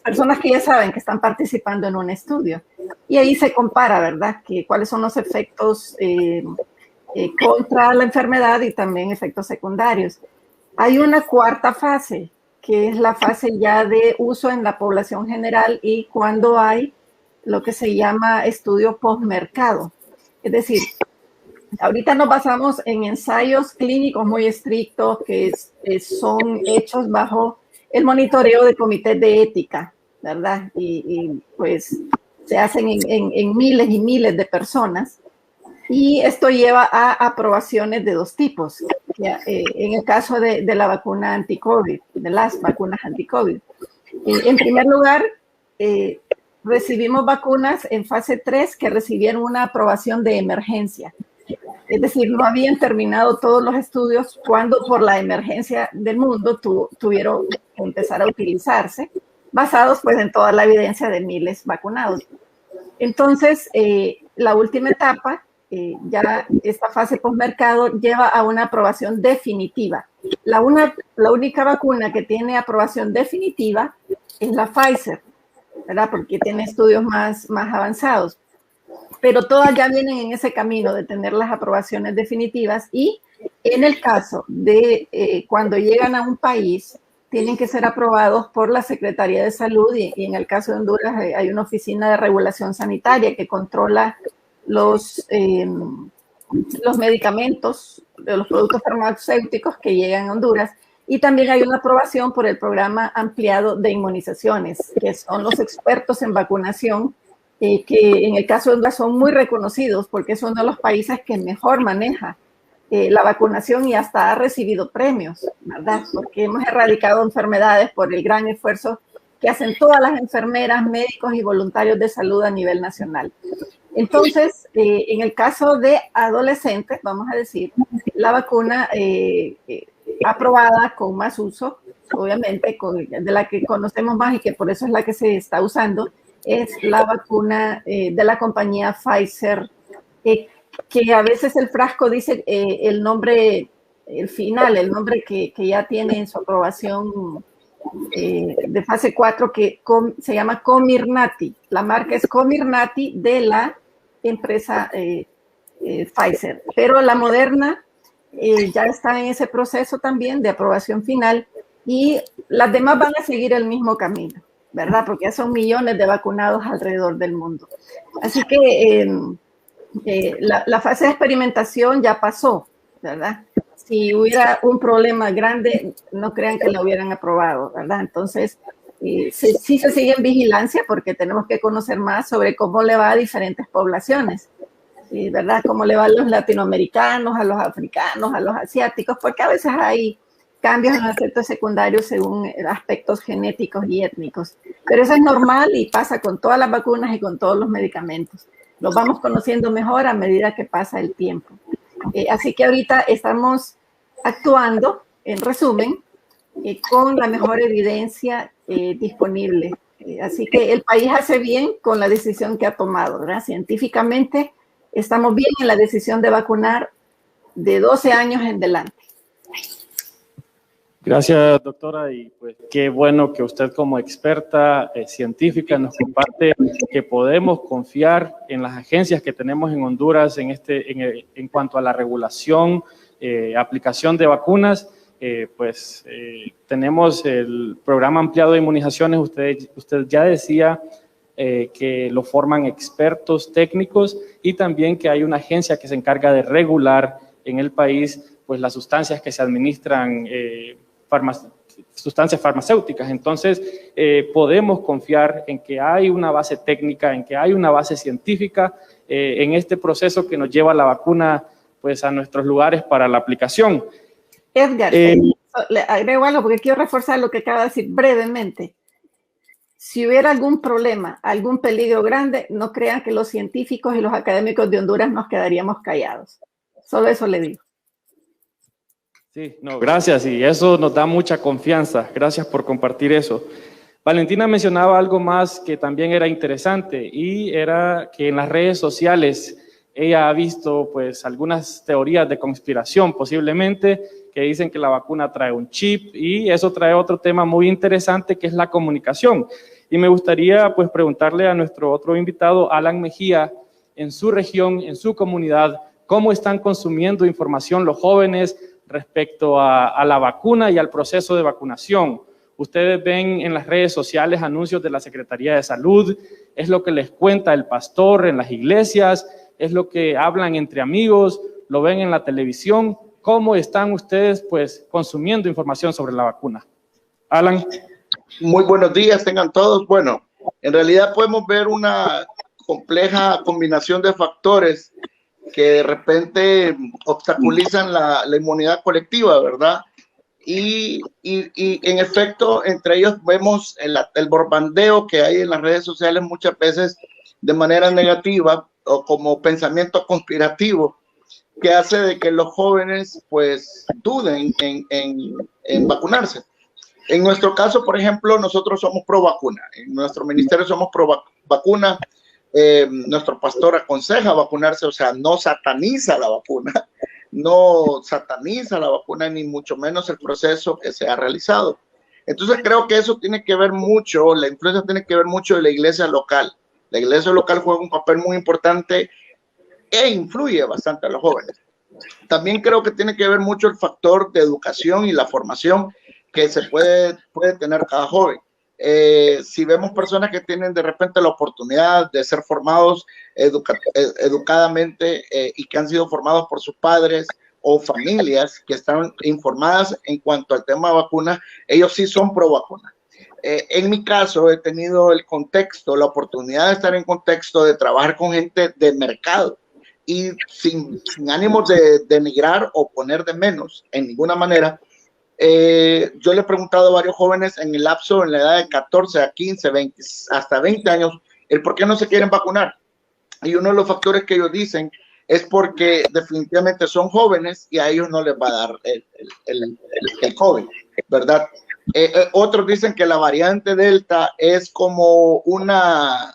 Personas que ya saben que están participando en un estudio. Y ahí se compara, ¿verdad? Cuáles son los efectos contra la enfermedad y también efectos secundarios. Hay una cuarta fase, que es la fase ya de uso en la población general y cuando hay lo que se llama estudio postmercado. Es decir, ahorita nos basamos en ensayos clínicos muy estrictos que son hechos bajo el monitoreo de comités de ética, ¿verdad? Y pues se hacen en miles y miles de personas. Y esto lleva a aprobaciones de dos tipos. En el caso de la vacuna anti-COVID, de las vacunas anti-COVID. En primer lugar, recibimos vacunas en fase 3 que recibieron una aprobación de emergencia. es decir, no habían terminado todos los estudios cuando por la emergencia del mundo tuvieron que empezar a utilizarse, basados pues en toda la evidencia de miles vacunados. Entonces, la última etapa, ya esta fase postmercado, lleva a una aprobación definitiva. La única vacuna que tiene aprobación definitiva es la Pfizer, ¿verdad? Porque tiene estudios más avanzados. Pero todas ya vienen en ese camino de tener las aprobaciones definitivas y en el caso de cuando llegan a un país, tienen que ser aprobados por la Secretaría de Salud y en el caso de Honduras hay una oficina de regulación sanitaria que controla los medicamentos, los productos farmacéuticos que llegan a Honduras, y también hay una aprobación por el programa ampliado de inmunizaciones, que son los expertos en vacunación, que en el caso de Honduras son muy reconocidos porque es uno de los países que mejor maneja la vacunación y hasta ha recibido premios, ¿verdad? Porque hemos erradicado enfermedades por el gran esfuerzo que hacen todas las enfermeras, médicos y voluntarios de salud a nivel nacional. Entonces, en el caso de adolescentes, vamos a decir, la vacuna aprobada con más uso, obviamente, de la que conocemos más y que por eso es la que se está usando, es la vacuna de la compañía Pfizer, que a veces el frasco dice el nombre, el final, el nombre que ya tiene en su aprobación de fase 4, que se llama Comirnaty. La marca es Comirnaty de la empresa Pfizer. Pero la Moderna ya está en ese proceso también de aprobación final y las demás van a seguir el mismo camino, ¿verdad? Porque ya son millones de vacunados alrededor del mundo. Así que la fase de experimentación ya pasó, ¿verdad? Si hubiera un problema grande, no crean que lo hubieran aprobado, ¿verdad? Entonces, sí se sigue en vigilancia porque tenemos que conocer más sobre cómo le va a diferentes poblaciones, ¿verdad? Cómo le va a los latinoamericanos, a los africanos, a los asiáticos, porque a veces hay cambios en efectos secundarios según aspectos genéticos y étnicos. Pero eso es normal y pasa con todas las vacunas y con todos los medicamentos. Los vamos conociendo mejor a medida que pasa el tiempo. Así que ahorita estamos actuando, en resumen, con la mejor evidencia disponible. Así que el país hace bien con la decisión que ha tomado, ¿verdad? Científicamente estamos bien en la decisión de vacunar de 12 años en adelante. Gracias, doctora, y pues qué bueno que usted como experta científica nos comparte que podemos confiar en las agencias que tenemos en Honduras en cuanto a la regulación, aplicación de vacunas. Tenemos el programa ampliado de inmunizaciones. Usted ya decía que lo forman expertos técnicos y también que hay una agencia que se encarga de regular en el país pues las sustancias que se administran, sustancias farmacéuticas. Entonces, podemos confiar en que hay una base técnica, en que hay una base científica en este proceso que nos lleva la vacuna pues, a nuestros lugares para la aplicación. Edgar, le agrego algo porque quiero reforzar lo que acaba de decir brevemente. Si hubiera algún problema, algún peligro grande, no crean que los científicos y los académicos de Honduras nos quedaríamos callados. Solo eso le digo. Sí, no, gracias, y eso nos da mucha confianza. Gracias por compartir eso. Valentina mencionaba algo más que también era interesante y era que en las redes sociales ella ha visto pues algunas teorías de conspiración posiblemente que dicen que la vacuna trae un chip y eso trae otro tema muy interesante que es la comunicación. Y me gustaría pues preguntarle a nuestro otro invitado, Alan Mejía, en su región, en su comunidad, ¿cómo están consumiendo información los jóvenes respecto a la vacuna y al proceso de vacunación? Ustedes ven en las redes sociales anuncios de la Secretaría de Salud, es lo que les cuenta el pastor en las iglesias, es lo que hablan entre amigos, lo ven en la televisión. ¿Cómo están ustedes pues consumiendo información sobre la vacuna? Alan. Muy buenos días, tengan todos. Bueno, en realidad podemos ver una compleja combinación de factores que de repente obstaculizan la inmunidad colectiva, ¿verdad? Y en efecto, entre ellos vemos el bombardeo que hay en las redes sociales muchas veces de manera negativa o como pensamiento conspirativo, que hace de que los jóvenes pues duden en vacunarse. En nuestro caso, por ejemplo, nosotros somos pro vacuna. En nuestro ministerio somos pro vacuna. Nuestro pastor aconseja vacunarse, o sea, no sataniza la vacuna, no sataniza la vacuna, ni mucho menos el proceso que se ha realizado. Entonces creo que eso tiene que ver mucho, la influencia tiene que ver mucho de la iglesia local. La iglesia local juega un papel muy importante e influye bastante a los jóvenes. También creo que tiene que ver mucho el factor de educación y la formación que se puede tener cada joven. Si vemos personas que tienen de repente la oportunidad de ser formados educadamente y que han sido formados por sus padres o familias que están informadas en cuanto al tema de vacunas, ellos sí son pro vacuna. En mi caso he tenido el contexto, la oportunidad de estar en contexto de trabajar con gente de mercado y sin ánimos de denigrar o poner de menos en ninguna manera. Yo le he preguntado a varios jóvenes en el lapso, en la edad de 14 a 15, 20, hasta 20 años, el por qué no se quieren vacunar. Y uno de los factores que ellos dicen es porque definitivamente son jóvenes y a ellos no les va a dar el COVID, ¿verdad? Otros dicen que la variante Delta es como una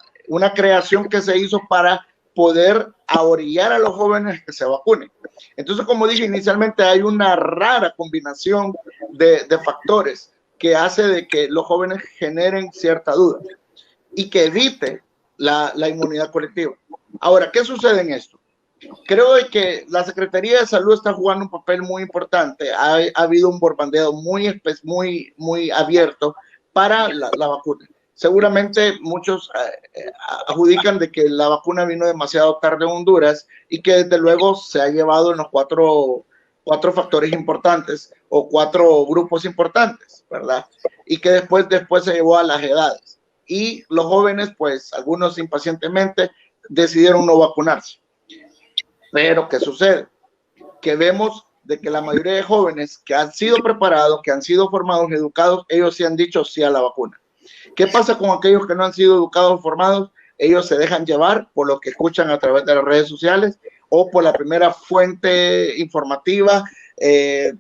creación que se hizo para poder ahorillar a los jóvenes que se vacunen. Entonces, como dije inicialmente, hay una rara combinación de factores que hace de que los jóvenes generen cierta duda y que evite la inmunidad colectiva. Ahora, ¿qué sucede en esto? Creo que la Secretaría de Salud está jugando un papel muy importante. Ha habido un bombardeo muy abierto para la vacuna. Seguramente muchos adjudican de que la vacuna vino demasiado tarde en Honduras y que desde luego se ha llevado en los cuatro factores importantes o 4 grupos importantes, ¿verdad? Y que después se llevó a las edades. Y los jóvenes, pues algunos impacientemente decidieron no vacunarse. Pero ¿qué sucede? Que vemos de que la mayoría de jóvenes que han sido preparados, que han sido formados, educados, ellos sí han dicho sí a la vacuna. ¿Qué pasa con aquellos que no han sido educados o formados? Ellos se dejan llevar por lo que escuchan a través de las redes sociales o por la primera fuente informativa de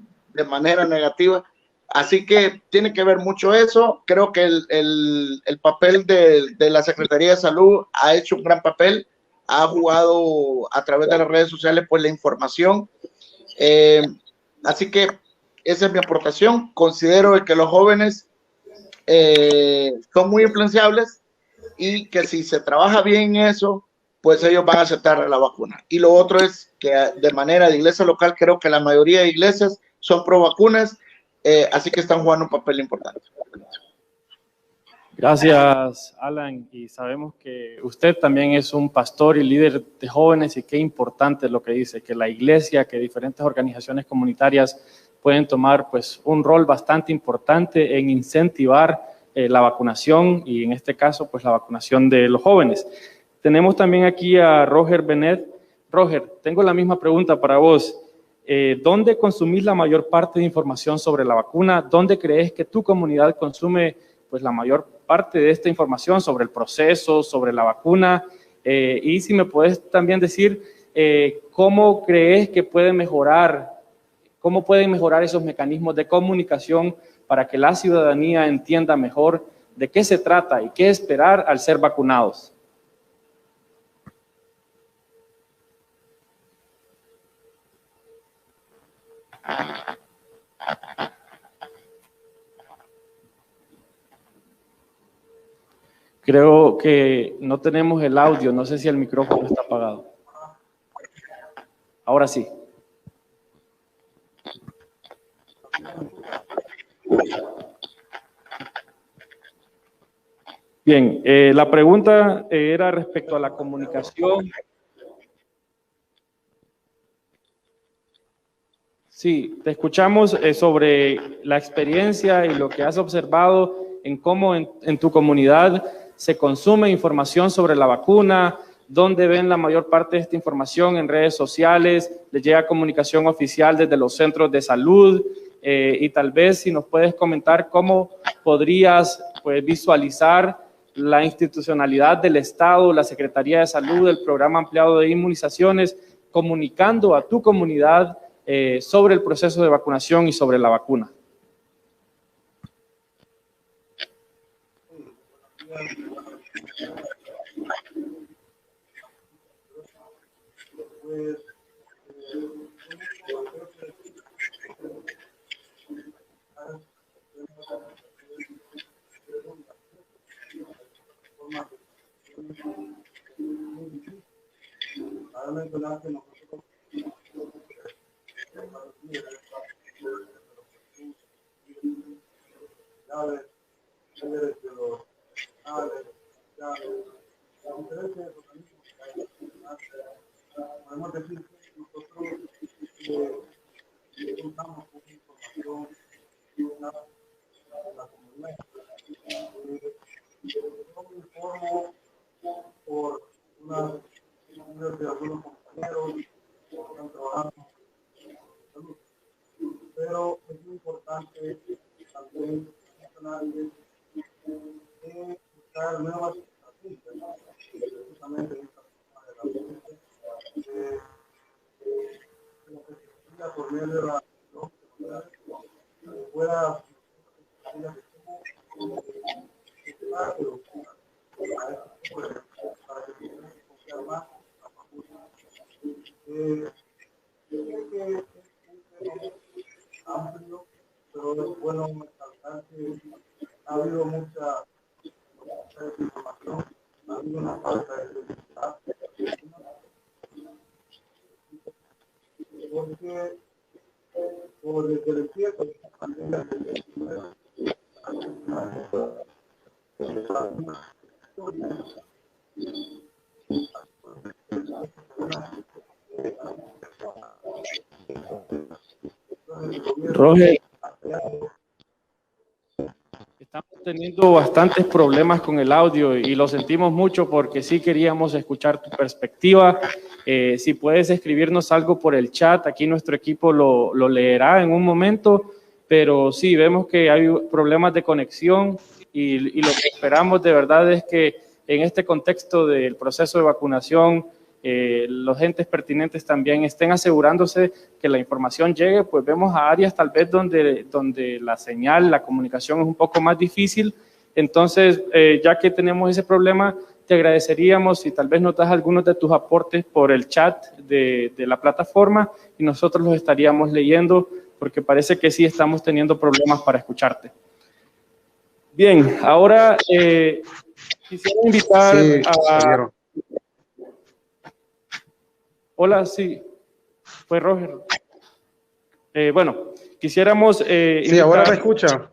manera negativa. Así que tiene que ver mucho eso. Creo que el papel de la Secretaría de Salud ha hecho un gran papel, ha jugado a través de las redes sociales pues la información. Así que esa es mi aportación. Considero que los jóvenes son muy influenciables y que si se trabaja bien en eso, pues ellos van a aceptar la vacuna. Y lo otro es que de manera de iglesia local, creo que la mayoría de iglesias son pro vacunas, así que están jugando un papel importante. Gracias, Alan. Y sabemos que usted también es un pastor y líder de jóvenes y qué importante es lo que dice, que la iglesia, que diferentes organizaciones comunitarias pueden tomar pues un rol bastante importante en incentivar la vacunación y en este caso pues la vacunación de los jóvenes. Tenemos también aquí a Roger Benet. Roger, tengo la misma pregunta para vos. ¿Dónde consumís la mayor parte de información sobre la vacuna? ¿Dónde crees que tu comunidad consume pues la mayor parte de esta información sobre el proceso, sobre la vacuna? Y si me puedes también decir cómo crees que pueden mejorar esos mecanismos de comunicación para que la ciudadanía entienda mejor de qué se trata y qué esperar al ser vacunados. Creo que no tenemos el audio, no sé si el micrófono está apagado. Ahora sí. Bien, la pregunta era respecto a la comunicación. Sí, te escuchamos sobre la experiencia y lo que has observado en cómo en tu comunidad se consume información sobre la vacuna, dónde ven la mayor parte de esta información en redes sociales, les llega comunicación oficial desde los centros de salud, y tal vez si nos puedes comentar cómo podrías pues, visualizar la institucionalidad del Estado, la Secretaría de Salud, el programa ampliado de inmunizaciones, comunicando a tu comunidad sobre el proceso de vacunación y sobre la vacuna. Podemos decir que nosotros contamos con información de la comunidad. Yo me informo por una de algunos compañeros que están trabajando en salud, pero es muy importante también mencionar que buscar nuevas estrategias, precisamente en esta forma de la ciencia, lo que se explica por medio de la pueda para que se pueda confiar más a la vacuna. Yo creo que es un tema amplio, pero es bueno recalcar que ha habido mucha desinformación, ha habido una falta de seguridad, porque desde el empiezo de la pandemia Roger, estamos teniendo bastantes problemas con el audio y lo sentimos mucho porque sí queríamos escuchar tu perspectiva. Si puedes escribirnos algo por el chat, aquí nuestro equipo lo leerá en un momento, pero sí, vemos que hay problemas de conexión y lo que esperamos de verdad es que en este contexto del proceso de vacunación, los entes pertinentes también estén asegurándose que la información llegue. Pues vemos a áreas tal vez donde la señal, la comunicación es un poco más difícil. Entonces, ya que tenemos ese problema, te agradeceríamos si tal vez nos das algunos de tus aportes por el chat de la plataforma y nosotros los estaríamos leyendo porque parece que sí estamos teniendo problemas para escucharte. Bien, ahora quisiera invitar a... Hola, sí, fue Roger. Bueno, quisiéramos... sí, ahora me escucha.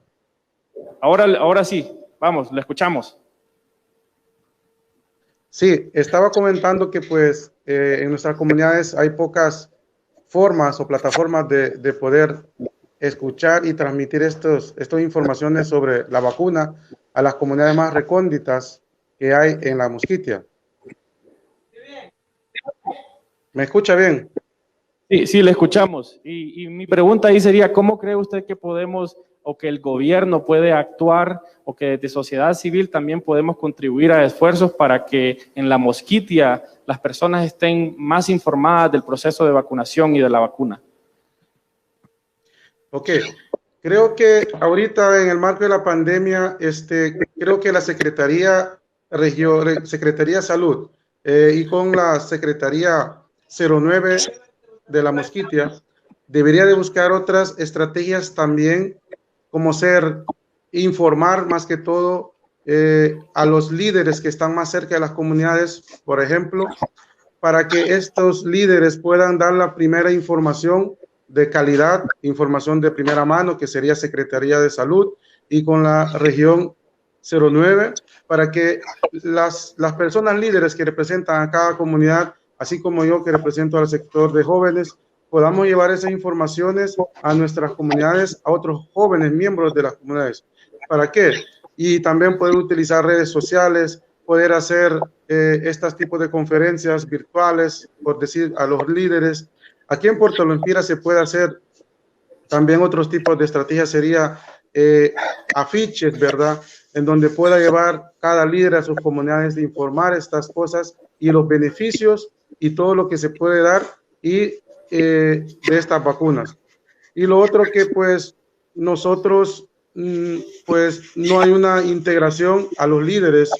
Ahora sí, vamos, lo escuchamos. Sí, estaba comentando que pues en nuestras comunidades hay pocas formas o plataformas de poder escuchar y transmitir estas informaciones sobre la vacuna a las comunidades más recónditas que hay en la Mosquitia. ¿Me escucha bien? Sí, le escuchamos. Y mi pregunta ahí sería, ¿cómo cree usted que podemos o que el gobierno puede actuar o que desde sociedad civil también podemos contribuir a esfuerzos para que en la Mosquitia las personas estén más informadas del proceso de vacunación y de la vacuna? Ok, creo que ahorita en el marco de la pandemia, creo que la Secretaría de Salud y con la Secretaría 09 de la Mosquitia debería de buscar otras estrategias también, como informar más que todo a los líderes que están más cerca de las comunidades, por ejemplo, para que estos líderes puedan dar la primera información de calidad, información de primera mano, que sería Secretaría de Salud, y con la región 09, para que las personas líderes que representan a cada comunidad, así como yo que represento al sector de jóvenes, podamos llevar esas informaciones a nuestras comunidades, a otros jóvenes miembros de las comunidades. ¿Para qué? Y también poder utilizar redes sociales, poder hacer estos tipos de conferencias virtuales, por decir, a los líderes. Aquí en Puerto Lempira se puede hacer también otros tipos de estrategias, sería afiches, ¿verdad? En donde pueda llevar cada líder a sus comunidades de informar estas cosas y los beneficios y todo lo que se puede dar y de estas vacunas. Y lo otro que pues nosotros pues no hay una integración a los líderes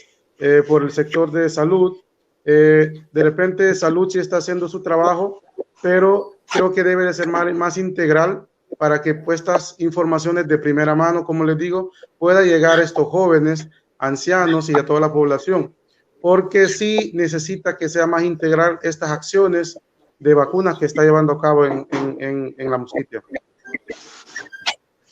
por el sector de salud. De repente salud sí está haciendo su trabajo, pero creo que debe de ser más integral para que pues, estas informaciones de primera mano, como les digo, pueda llegar a estos jóvenes, ancianos y a toda la población, porque sí necesita que sea más integral estas acciones de vacunas que está llevando a cabo en la Mosquitia.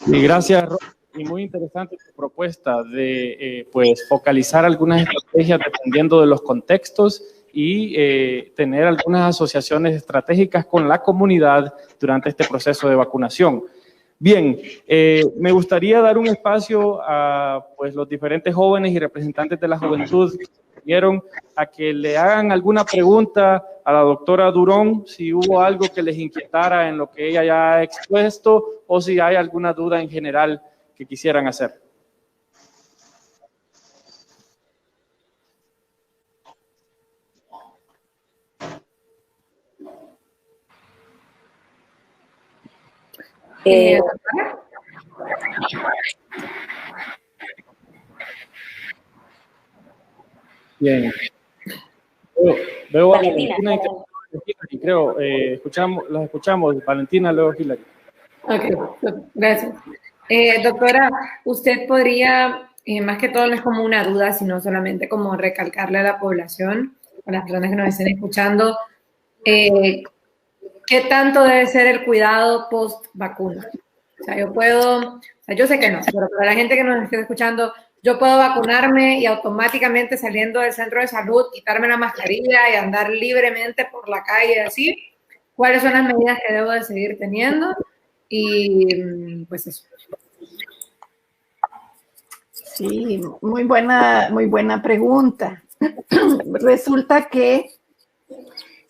Y gracias, Rob. Y muy interesante tu propuesta de pues focalizar algunas estrategias dependiendo de los contextos y tener algunas asociaciones estratégicas con la comunidad durante este proceso de vacunación. Bien, me gustaría dar un espacio a pues, los diferentes jóvenes y representantes de la juventud que vinieron a que le hagan alguna pregunta a la doctora Durón, si hubo algo que les inquietara en lo que ella ya ha expuesto o si hay alguna duda en general que quisieran hacer. Bien. Veo a Valentina y creo, las escuchamos, Valentina, luego Hilary. Ok, gracias. Doctora, usted podría, más que todo no es como una duda, sino solamente como recalcarle a la población, a las personas que nos estén escuchando, ¿qué tanto debe ser el cuidado post vacuna? O sea, yo sé que no, pero para la gente que nos esté escuchando, yo puedo vacunarme y automáticamente saliendo del centro de salud, quitarme la mascarilla y andar libremente por la calle así. ¿Cuáles son las medidas que debo de seguir teniendo? Y pues eso. Sí, muy buena pregunta. Resulta que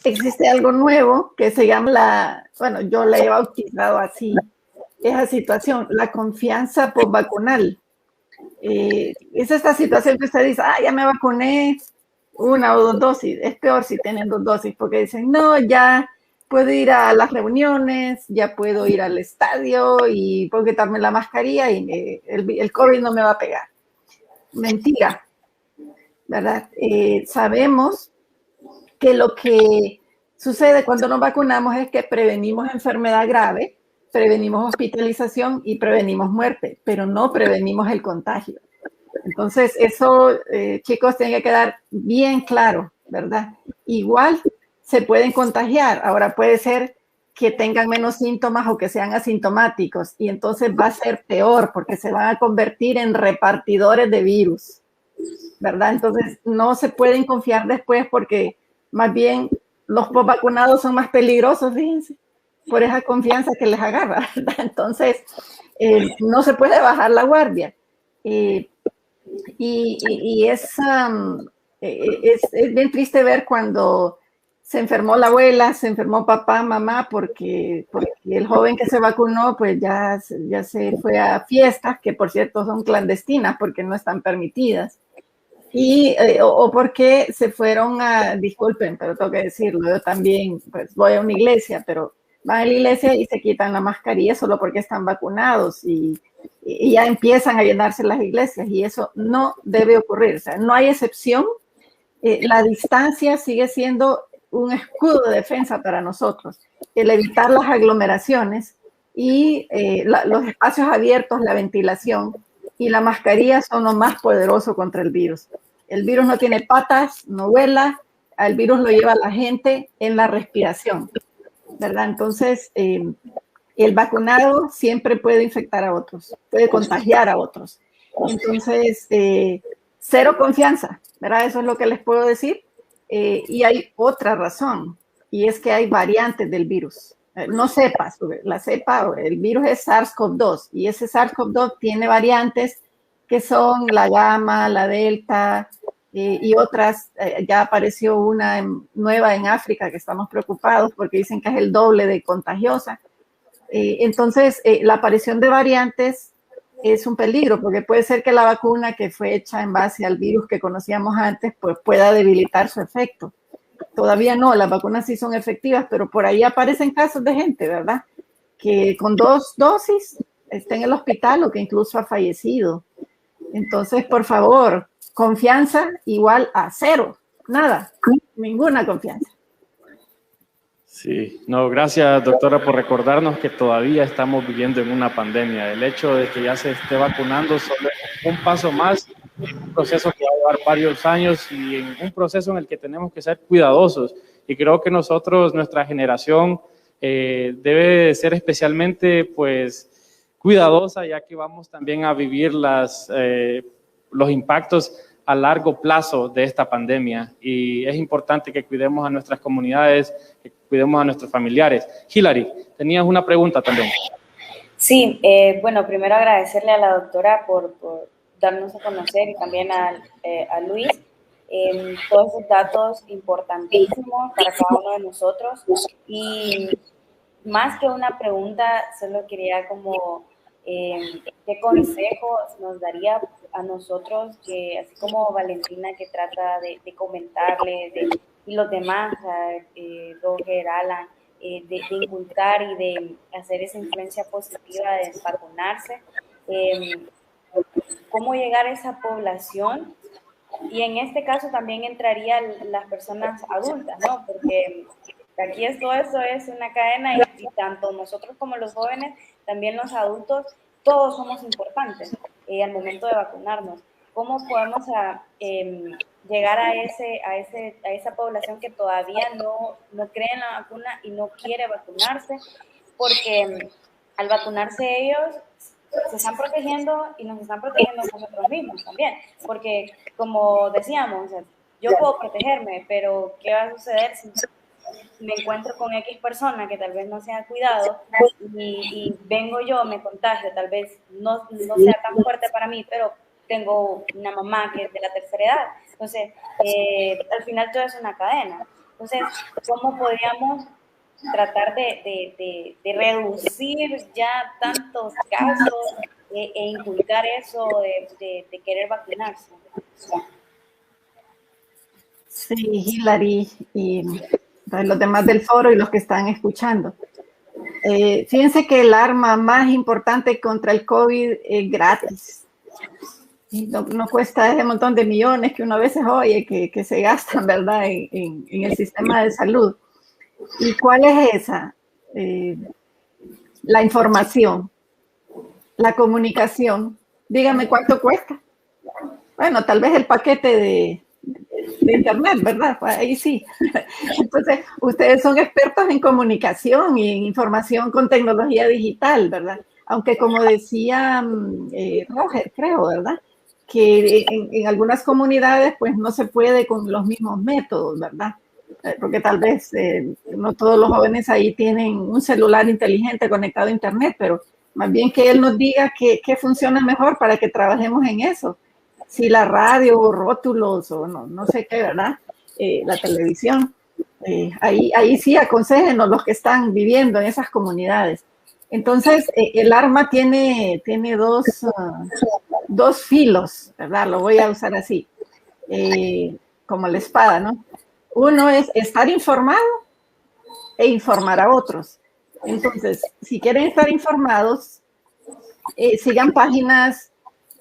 existe algo nuevo que se llama yo la he bautizado así, esa situación, la confianza postvacunal. Es esta situación que usted dice, ya me vacuné 1 o 2 dosis, es peor si tienen 2 dosis, porque dicen, no, ya puedo ir a las reuniones, ya puedo ir al estadio y puedo quitarme la mascarilla y el COVID no me va a pegar. Mentira, ¿verdad? Sabemos que lo que sucede cuando nos vacunamos es que prevenimos enfermedad grave, prevenimos hospitalización y prevenimos muerte, pero no prevenimos el contagio. Entonces, eso, chicos, tiene que quedar bien claro, ¿verdad? Igual se pueden contagiar. Ahora puede ser que tengan menos síntomas o que sean asintomáticos y entonces va a ser peor porque se van a convertir en repartidores de virus, ¿verdad? Entonces, no se pueden confiar después porque más bien los postvacunados son más peligrosos, fíjense, por esa confianza que les agarra, ¿verdad? Entonces, no se puede bajar la guardia. Y es bien triste ver cuando se enfermó la abuela, se enfermó papá, mamá, porque el joven que se vacunó, pues ya se fue a fiestas, que por cierto son clandestinas porque no están permitidas. O porque se fueron disculpen, pero tengo que decirlo, yo también pues voy a una iglesia, pero van a la iglesia y se quitan la mascarilla solo porque están vacunados y ya empiezan a llenarse las iglesias y eso no debe ocurrir, o sea, no hay excepción. La distancia sigue siendo un escudo de defensa para nosotros, el evitar las aglomeraciones y los espacios abiertos, la ventilación y la mascarilla son lo más poderoso contra el virus. El virus no tiene patas, no vuela, el virus lo lleva la gente en la respiración, ¿verdad? Entonces, el vacunado siempre puede infectar a otros, puede contagiar a otros. Entonces, cero confianza, ¿verdad? Eso es lo que les puedo decir. Y hay otra razón, y es que hay variantes del virus. No cepas, la cepa, el virus es SARS-CoV-2, y ese SARS-CoV-2 tiene variantes que son la gamma, la delta, y otras. Ya apareció una nueva en África que estamos preocupados porque dicen que es el doble de contagiosa. Entonces, la aparición de variantes es un peligro porque puede ser que la vacuna que fue hecha en base al virus que conocíamos antes pues pueda debilitar su efecto. todavía no, las vacunas sí son efectivas, pero por ahí aparecen casos de gente, ¿verdad? Que con 2 dosis está en el hospital o que incluso ha fallecido. Entonces, por favor, confianza igual a 0, nada, ninguna confianza. Sí, no, gracias doctora por recordarnos que todavía estamos viviendo en una pandemia. El hecho de que ya se esté vacunando solo es un paso más, un proceso que va a llevar varios años y en un proceso en el que tenemos que ser cuidadosos. Y creo que nosotros, nuestra generación, debe ser especialmente pues cuidadosa, ya que vamos también a vivir los impactos a largo plazo de esta pandemia, y es importante que cuidemos a nuestras comunidades, que cuidemos a nuestros familiares. Hilary, tenías una pregunta también. Sí, bueno, primero agradecerle a la doctora por darnos a conocer y también a Luis todos esos datos importantísimos para cada uno de nosotros. Y más que una pregunta, solo quería como qué consejos nos daría a nosotros, que así como Valentina que trata de comentarle, y los demás, Roger, Alan, de inculcar y de hacer esa influencia positiva de vacunarse, cómo llegar a esa población. Y en este caso también entrarían las personas adultas, ¿no? Porque aquí todo eso es una cadena y tanto nosotros como los jóvenes, también los adultos, todos somos importantes al momento de vacunarnos. ¿Cómo podemos llegar a esa población que todavía no cree en la vacuna y no quiere vacunarse? Porque al vacunarse ellos se están protegiendo y nos están protegiendo nosotros mismos también. Porque, como decíamos, yo puedo protegerme, pero ¿qué va a suceder si me encuentro con X persona que tal vez no se ha cuidado y vengo yo, me contagio, tal vez no sea tan fuerte para mí, pero tengo una mamá que es de la tercera edad? Entonces, al final todo es una cadena. Entonces, ¿cómo podríamos tratar de reducir ya tantos casos e inculcar eso de querer vacunarse? Sí, Hilary y los demás del foro y los que están escuchando. Fíjense que el arma más importante contra el COVID es gratis. No cuesta ese montón de millones que uno a veces oye que se gastan, ¿verdad?, en el sistema de salud. ¿Y cuál es esa? La información, la comunicación. Dígame cuánto cuesta. Bueno, tal vez el paquete de internet, ¿verdad? Ahí sí. Entonces, ustedes son expertos en comunicación y en información con tecnología digital, ¿verdad? Aunque como decía Roger, creo, ¿verdad?, que en algunas comunidades pues no se puede con los mismos métodos, ¿verdad? Porque tal vez no todos los jóvenes ahí tienen un celular inteligente conectado a internet, pero más bien que él nos diga qué funciona mejor para que trabajemos en eso. Si la radio o rótulos o no sé qué, ¿verdad? La televisión. Ahí sí aconséjenos los que están viviendo en esas comunidades. Entonces, el arma tiene dos filos, ¿verdad? Lo voy a usar así, como la espada, ¿no? Uno es estar informado e informar a otros. Entonces, si quieren estar informados, sigan páginas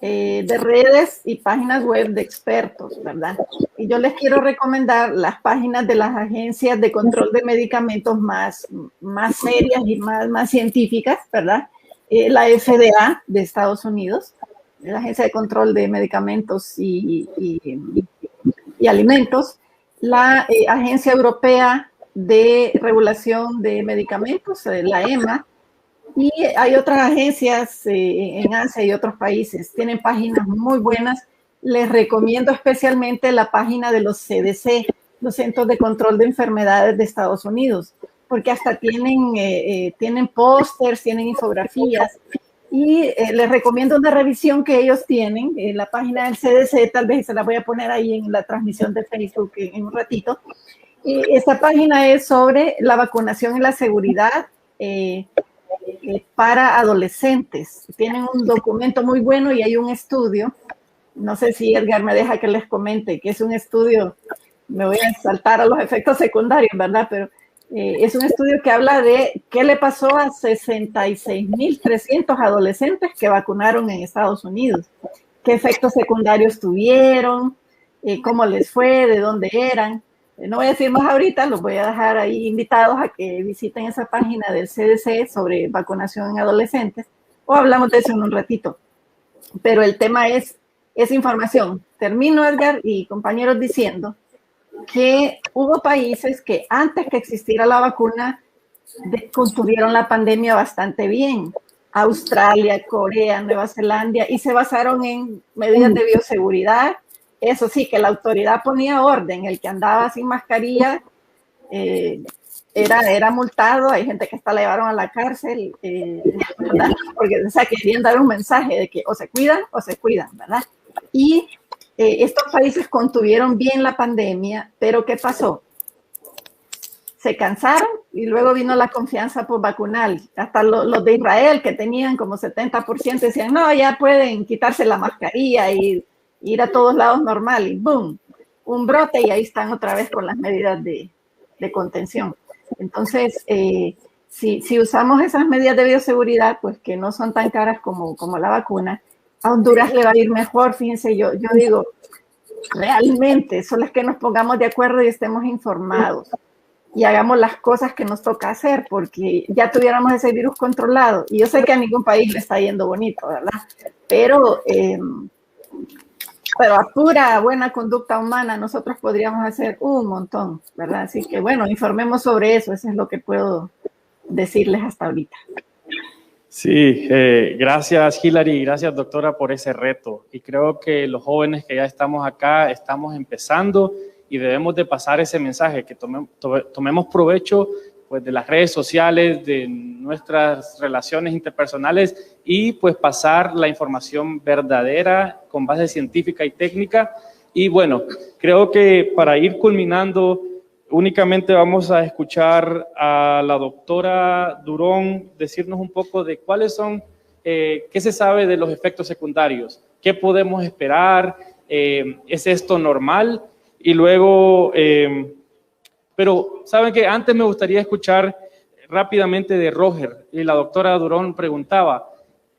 de redes y páginas web de expertos, ¿verdad? Y yo les quiero recomendar las páginas de las agencias de control de medicamentos más serias y más científicas, ¿verdad? La FDA de Estados Unidos, la Agencia de Control de Medicamentos y Alimentos, la Agencia Europea de Regulación de Medicamentos, la EMA, y hay otras agencias en Asia y otros países. Tienen páginas muy buenas. Les recomiendo especialmente la página de los CDC, los Centros de Control de Enfermedades de Estados Unidos, porque hasta tienen pósters, tienen infografías. Y les recomiendo una revisión que ellos tienen, la página del CDC, tal vez se la voy a poner ahí en la transmisión de Facebook en un ratito. Esta página es sobre la vacunación y la seguridad para adolescentes. Tienen un documento muy bueno y hay un estudio, no sé si Edgar me deja que les comente, que es un estudio me voy a saltar a los efectos secundarios, ¿verdad? Pero es un estudio que habla de qué le pasó a 66.300 adolescentes que vacunaron en Estados Unidos, qué efectos secundarios tuvieron, cómo les fue, de dónde eran. No voy a decir más ahorita, los voy a dejar ahí invitados a que visiten esa página del CDC sobre vacunación en adolescentes, o hablamos de eso en un ratito. Pero el tema es información. Termino, Edgar y compañeros, diciendo que hubo países que antes que existiera la vacuna contuvieron la pandemia bastante bien. Australia, Corea, Nueva Zelanda, y se basaron en medidas de bioseguridad. Eso sí, que la autoridad ponía orden. El que andaba sin mascarilla era multado. Hay gente que hasta la llevaron a la cárcel, porque, o sea, querían dar un mensaje de que o se cuidan, ¿verdad? Y estos países contuvieron bien la pandemia, pero ¿qué pasó? Se cansaron y luego vino la confianza por vacunal. Hasta los de Israel, que tenían como 70%, decían, no, ya pueden quitarse la mascarilla y ir a todos lados normal. Y boom, un brote y ahí están otra vez con las medidas de contención. Entonces, si usamos esas medidas de bioseguridad, pues que no son tan caras como la vacuna, a Honduras le va a ir mejor. Fíjense, yo digo, realmente, solo es que nos pongamos de acuerdo y estemos informados y hagamos las cosas que nos toca hacer, porque ya tuviéramos ese virus controlado. Y yo sé que a ningún país le está yendo bonito, ¿verdad? Pero a pura buena conducta humana nosotros podríamos hacer un montón, ¿verdad? Así que bueno, informemos sobre eso. Eso es lo que puedo decirles hasta ahorita. Sí, gracias Hilary, gracias doctora por ese reto. Y creo que los jóvenes que ya estamos acá estamos empezando y debemos de pasar ese mensaje, que tomemos provecho pues, de las redes sociales, de nuestras relaciones interpersonales y pues pasar la información verdadera con base científica y técnica. Y bueno, creo que para ir culminando, únicamente vamos a escuchar a la doctora Durón decirnos un poco de cuáles son, qué se sabe de los efectos secundarios, qué podemos esperar, ¿es esto normal? Y luego, pero saben que antes me gustaría escuchar rápidamente de Roger, y la doctora Durón preguntaba,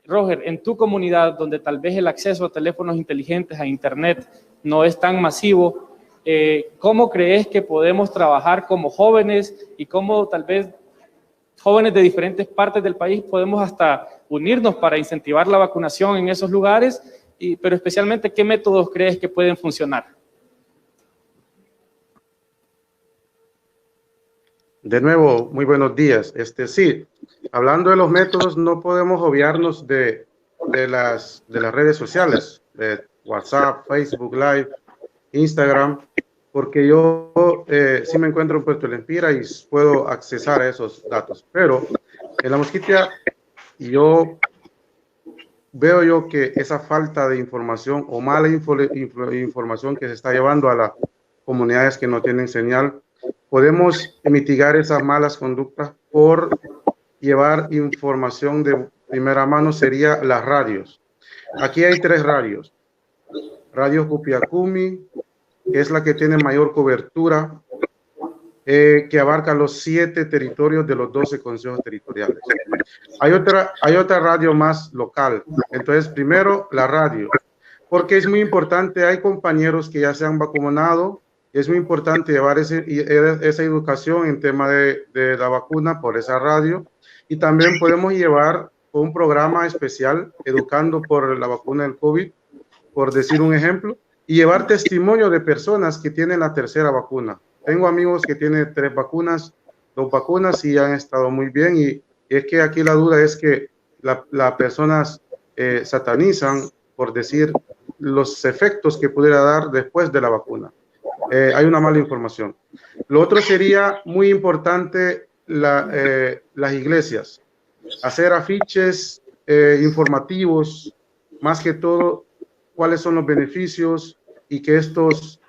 Roger, en tu comunidad donde tal vez el acceso a teléfonos inteligentes, a internet, no es tan masivo, ¿cómo crees que podemos trabajar como jóvenes y cómo tal vez jóvenes de diferentes partes del país podemos hasta unirnos para incentivar la vacunación en esos lugares? Pero especialmente, ¿qué métodos crees que pueden funcionar? De nuevo, muy buenos días. Sí, hablando de los métodos, no podemos obviarnos de las redes sociales, de WhatsApp, Facebook Live, Instagram, porque yo sí me encuentro en Puerto Lempira y puedo accesar a esos datos. Pero en La Mosquitia veo que esa falta de información o mala información que se está llevando a las comunidades que no tienen señal, podemos mitigar esas malas conductas por llevar información de primera mano, sería las radios. Aquí hay 3 radios. Radio Cupiacumi, que es la que tiene mayor cobertura, que abarca los 7 territorios de los 12 consejos territoriales. Hay otra radio más local. Entonces, primero la radio, porque es muy importante, hay compañeros que ya se han vacunado. Es muy importante llevar esa educación en tema de la vacuna por esa radio, y también podemos llevar un programa especial educando por la vacuna del COVID, por decir un ejemplo, y llevar testimonio de personas que tienen la 3ª vacuna. Tengo amigos que tienen 3 vacunas, 2 vacunas y han estado muy bien, y es que aquí la duda es que las personas satanizan, por decir, los efectos que pudiera dar después de la vacuna. Hay una mala información. Lo otro sería muy importante las iglesias, hacer afiches informativos, más que todo cuáles son los beneficios y que estas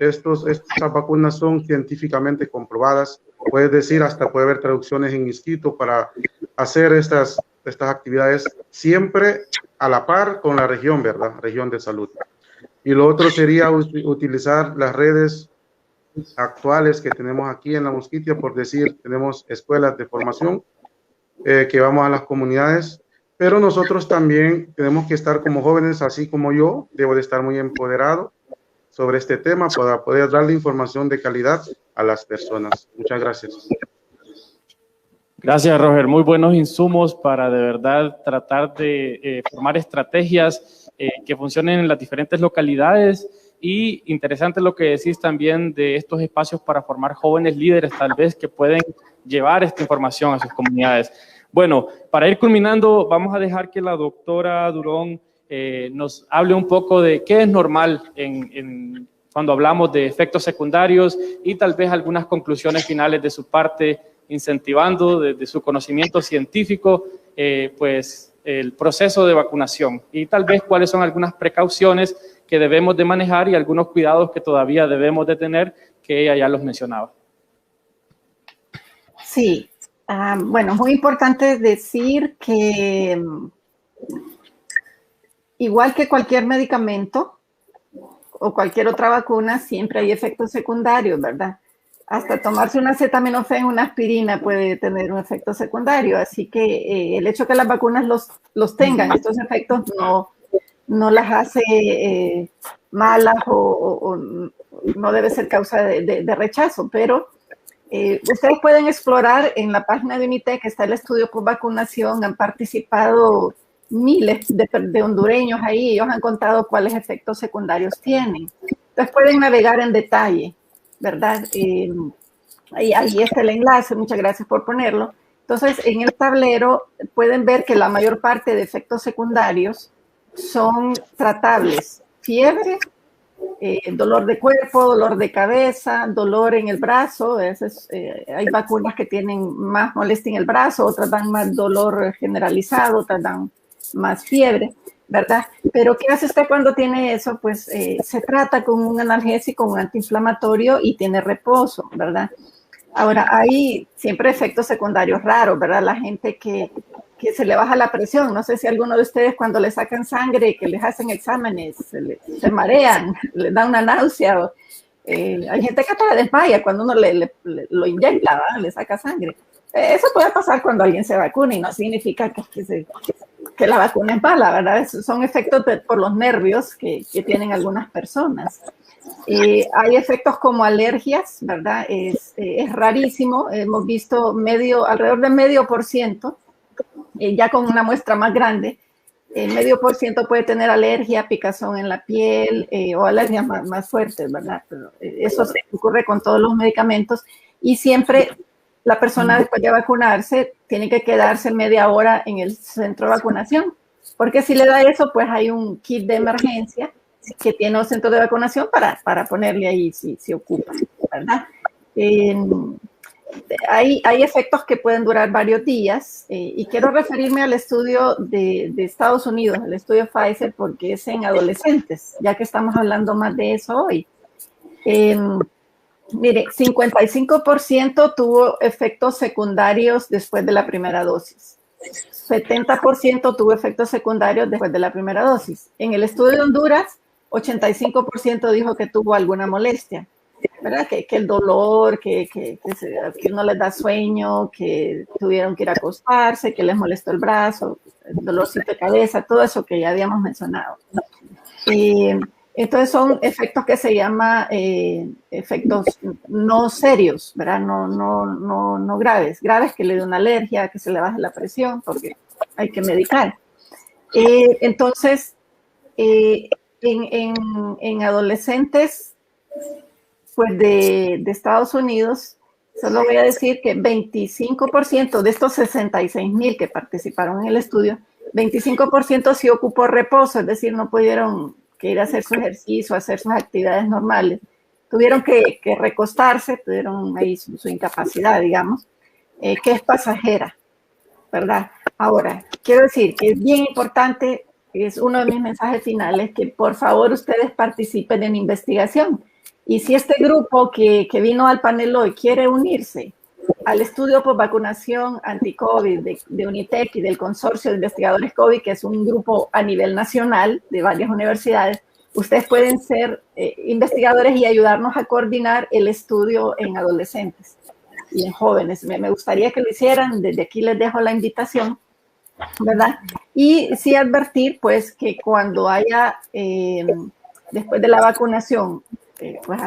vacunas son científicamente comprobadas. Puedes decir, hasta puede haber traducciones en escrito para hacer estas actividades siempre a la par con la región, ¿verdad? Región de salud. Y lo otro sería utilizar las redes actuales que tenemos aquí en La Mosquitia, por decir, tenemos escuelas de formación que vamos a las comunidades, pero nosotros también tenemos que estar como jóvenes, así como yo, debo de estar muy empoderado sobre este tema para poder darle información de calidad a las personas. Muchas gracias. Gracias, Roger. Muy buenos insumos para de verdad tratar de formar estrategias que funcionen en las diferentes localidades, y interesante lo que decís también de estos espacios para formar jóvenes líderes tal vez que pueden llevar esta información a sus comunidades. Bueno, para ir culminando, vamos a dejar que la doctora Durón nos hable un poco de qué es normal cuando hablamos de efectos secundarios, y tal vez algunas conclusiones finales de su parte, incentivando desde su conocimiento científico pues el proceso de vacunación, y tal vez cuáles son algunas precauciones que debemos de manejar y algunos cuidados que todavía debemos de tener, que ella ya los mencionaba. Sí, bueno, muy importante decir que igual que cualquier medicamento o cualquier otra vacuna, siempre hay efectos secundarios, ¿verdad? Hasta tomarse una acetaminofén, una aspirina puede tener un efecto secundario, así que el hecho de que las vacunas los tengan, estos efectos no las hace malas o no debe ser causa de rechazo, pero ustedes pueden explorar en la página de UNITEC, está el estudio por vacunación, han participado miles de hondureños ahí, ellos han contado cuáles efectos secundarios tienen. Entonces pueden navegar en detalle, ¿verdad? Ahí está el enlace, muchas gracias por ponerlo. Entonces, en el tablero pueden ver que la mayor parte de efectos secundarios son tratables: fiebre, dolor de cuerpo, dolor de cabeza, dolor en el brazo. Hay vacunas que tienen más molestia en el brazo, otras dan más dolor generalizado, otras dan más fiebre, ¿verdad? Pero ¿qué hace usted cuando tiene eso? Pues se trata con un analgésico, un antiinflamatorio, y tiene reposo, ¿verdad? Ahora, hay siempre efectos secundarios raros, ¿verdad? La gente que se le baja la presión. No sé si alguno de ustedes cuando le sacan sangre, que les hacen exámenes, se marean, les da una náusea. Hay gente que hasta desmaya cuando uno lo inyecta, ¿verdad? Le saca sangre. Eso puede pasar cuando alguien se vacuna y no significa que la vacuna es mala, ¿verdad? Son efectos por los nervios que tienen algunas personas. Hay efectos como alergias, ¿verdad? Es rarísimo. Hemos visto alrededor de 0,5%. Ya con una muestra más grande, el 0,5% puede tener alergia, picazón en la piel o alergias más fuertes, ¿verdad? Pero eso se ocurre con todos los medicamentos, y siempre la persona después de vacunarse tiene que quedarse media hora en el centro de vacunación, porque si le da eso, pues hay un kit de emergencia que tiene un centro de vacunación para ponerle ahí si ocupa, ¿verdad? Hay efectos que pueden durar varios días, y quiero referirme al estudio de Estados Unidos, el estudio Pfizer, porque es en adolescentes, ya que estamos hablando más de eso hoy. Mire, 55% tuvo efectos secundarios después de la primera dosis. 70% tuvo efectos secundarios después de la primera dosis. En el estudio de Honduras, 85% dijo que tuvo alguna molestia, ¿verdad? Que el dolor, que no les da sueño, que tuvieron que ir a acostarse, que les molestó el brazo, el dolorcito de cabeza, todo eso que ya habíamos mencionado. Entonces son efectos que se llaman efectos no serios, ¿verdad? No graves. Graves que le dé una alergia, que se le baje la presión, porque hay que medicar. Entonces, en adolescentes, pues de Estados Unidos, solo voy a decir que 25% de estos 66,000 que participaron en el estudio, 25% sí ocupó reposo, es decir, no pudieron ir a hacer su ejercicio, hacer sus actividades normales. Tuvieron que recostarse, tuvieron ahí su incapacidad, digamos, que es pasajera, ¿verdad? Ahora, quiero decir que es bien importante, es uno de mis mensajes finales, que por favor ustedes participen en investigación. Y si este grupo que vino al panel hoy quiere unirse al estudio por vacunación anti-COVID de UNITEC y del Consorcio de Investigadores COVID, que es un grupo a nivel nacional de varias universidades, ustedes pueden ser investigadores y ayudarnos a coordinar el estudio en adolescentes y en jóvenes. Me gustaría que lo hicieran, desde aquí les dejo la invitación, ¿verdad? Y sí advertir, pues, que cuando haya, después de la vacunación, pues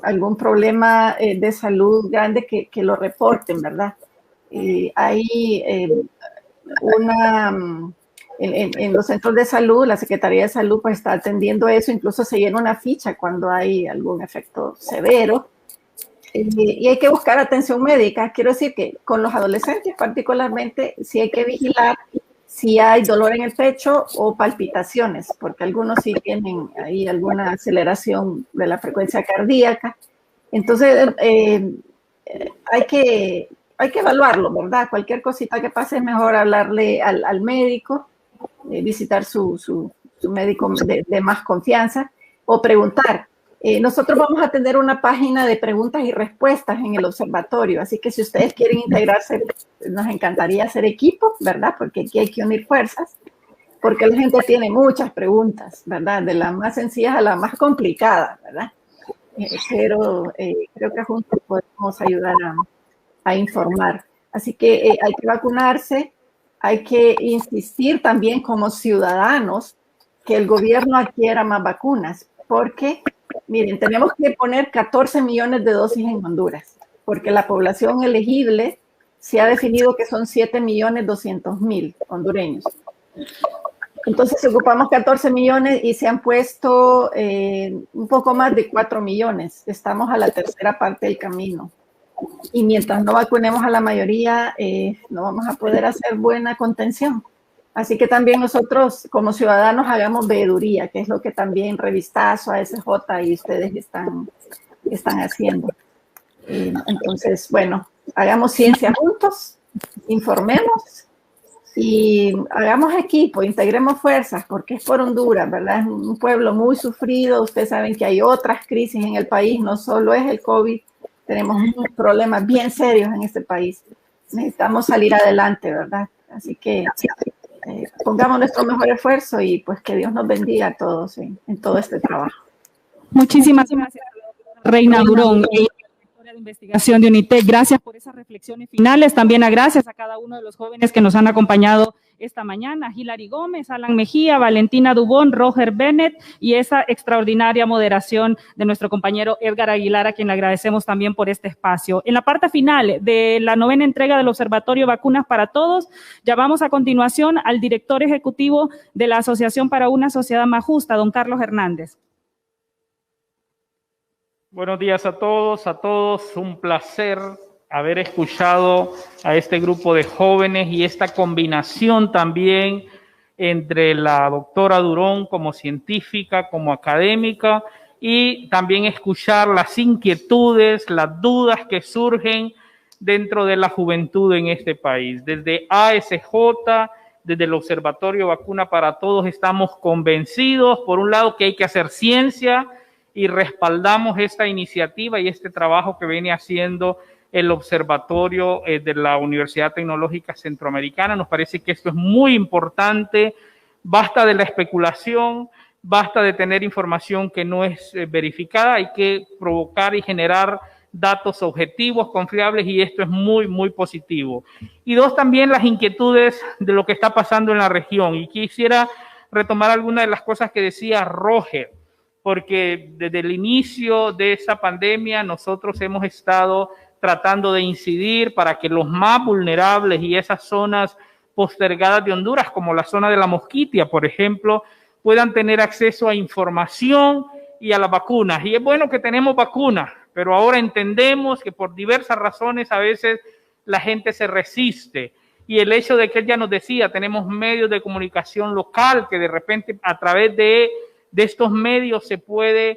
algún problema de salud grande, que lo reporten, ¿verdad? Hay en los centros de salud, la Secretaría de Salud pues está atendiendo eso, incluso se llena una ficha cuando hay algún efecto severo. Y hay que buscar atención médica. Quiero decir que con los adolescentes particularmente sí hay que vigilar si hay dolor en el pecho o palpitaciones, porque algunos sí tienen ahí alguna aceleración de la frecuencia cardíaca. Entonces hay que evaluarlo, ¿verdad? Cualquier cosita que pase es mejor hablarle al médico, visitar su médico de más confianza o preguntar. Nosotros vamos a tener una página de preguntas y respuestas en el observatorio, así que si ustedes quieren integrarse, nos encantaría hacer equipo, ¿verdad? Porque aquí hay que unir fuerzas, porque la gente tiene muchas preguntas, ¿verdad? De las más sencillas a las más complicadas, ¿verdad? Pero creo que juntos podemos ayudar a informar. Así que hay que vacunarse, hay que insistir también como ciudadanos que el gobierno adquiera más vacunas, porque miren, tenemos que poner 14 millones de dosis en Honduras, porque la población elegible se ha definido que son 7.200.000 hondureños. Entonces ocupamos 14 millones y se han puesto un poco más de 4 millones. Estamos a la tercera parte del camino. Y mientras no vacunemos a la mayoría, no vamos a poder hacer buena contención. Así que también nosotros como ciudadanos hagamos veeduría, que es lo que también Revistazo, ASJ y ustedes están haciendo. Entonces, bueno, hagamos ciencia juntos, informemos y hagamos equipo, integremos fuerzas, porque es por Honduras, ¿verdad? Es un pueblo muy sufrido. Ustedes saben que hay otras crisis en el país, no solo es el COVID, tenemos problemas bien serios en este país. Necesitamos salir adelante, ¿verdad? Así que pongamos nuestro mejor esfuerzo y pues que Dios nos bendiga a todos en todo este trabajo. Muchísimas gracias, Reina Durón, directora de investigación de UNITEC. Gracias por esas reflexiones finales. También gracias a cada uno de los jóvenes que nos han acompañado esta mañana: Hilary Gómez, Alan Mejía, Valentina Dubón, Roger Bennett, y esa extraordinaria moderación de nuestro compañero Edgar Aguilar, a quien le agradecemos también por este espacio. En la parte final de la 9ª entrega del Observatorio Vacunas para Todos, llamamos a continuación al director ejecutivo de la Asociación para una Sociedad Más Justa, don Carlos Hernández. Buenos días a todos, un placer haber escuchado a este grupo de jóvenes y esta combinación también entre la doctora Durón como científica, como académica, y también escuchar las inquietudes, las dudas que surgen dentro de la juventud en este país. Desde ASJ, desde el Observatorio Vacuna para Todos, estamos convencidos, por un lado, que hay que hacer ciencia y respaldamos esta iniciativa y este trabajo que viene haciendo el Observatorio de la Universidad Tecnológica Centroamericana. Nos parece que esto es muy importante. Basta de la especulación, basta de tener información que no es verificada. Hay que provocar y generar datos objetivos, confiables, y esto es muy, muy positivo. Y dos, también las inquietudes de lo que está pasando en la región. Y quisiera retomar algunas de las cosas que decía Roger, porque desde el inicio de esta pandemia nosotros hemos estado tratando de incidir para que los más vulnerables y esas zonas postergadas de Honduras, como la zona de la Mosquitia, por ejemplo, puedan tener acceso a información y a las vacunas. Y es bueno que tenemos vacunas, pero ahora entendemos que por diversas razones a veces la gente se resiste. Y el hecho de que él ya nos decía, tenemos medios de comunicación local que de repente a través de estos medios se puede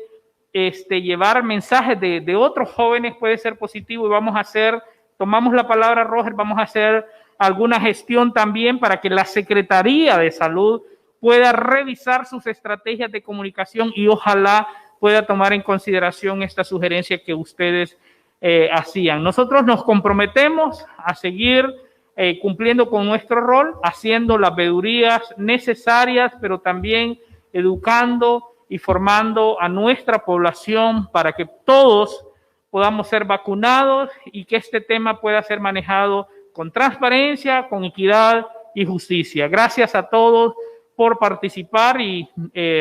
llevar mensajes de otros jóvenes, puede ser positivo, y vamos a hacer, tomamos la palabra, Roger, vamos a hacer alguna gestión también para que la Secretaría de Salud pueda revisar sus estrategias de comunicación y ojalá pueda tomar en consideración esta sugerencia que ustedes hacían. Nosotros nos comprometemos a seguir cumpliendo con nuestro rol, haciendo las veedurías necesarias, pero también educando y formando a nuestra población para que todos podamos ser vacunados y que este tema pueda ser manejado con transparencia, con equidad y justicia. Gracias a todos por participar y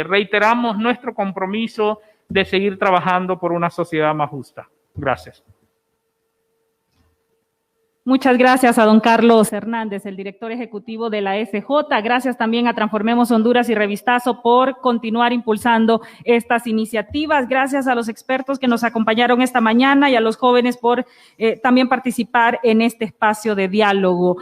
reiteramos nuestro compromiso de seguir trabajando por una sociedad más justa. Gracias. Muchas gracias a don Carlos Hernández, el director ejecutivo de la SJ. Gracias también a Transformemos Honduras y Revistazo por continuar impulsando estas iniciativas. Gracias a los expertos que nos acompañaron esta mañana y a los jóvenes por también participar en este espacio de diálogo.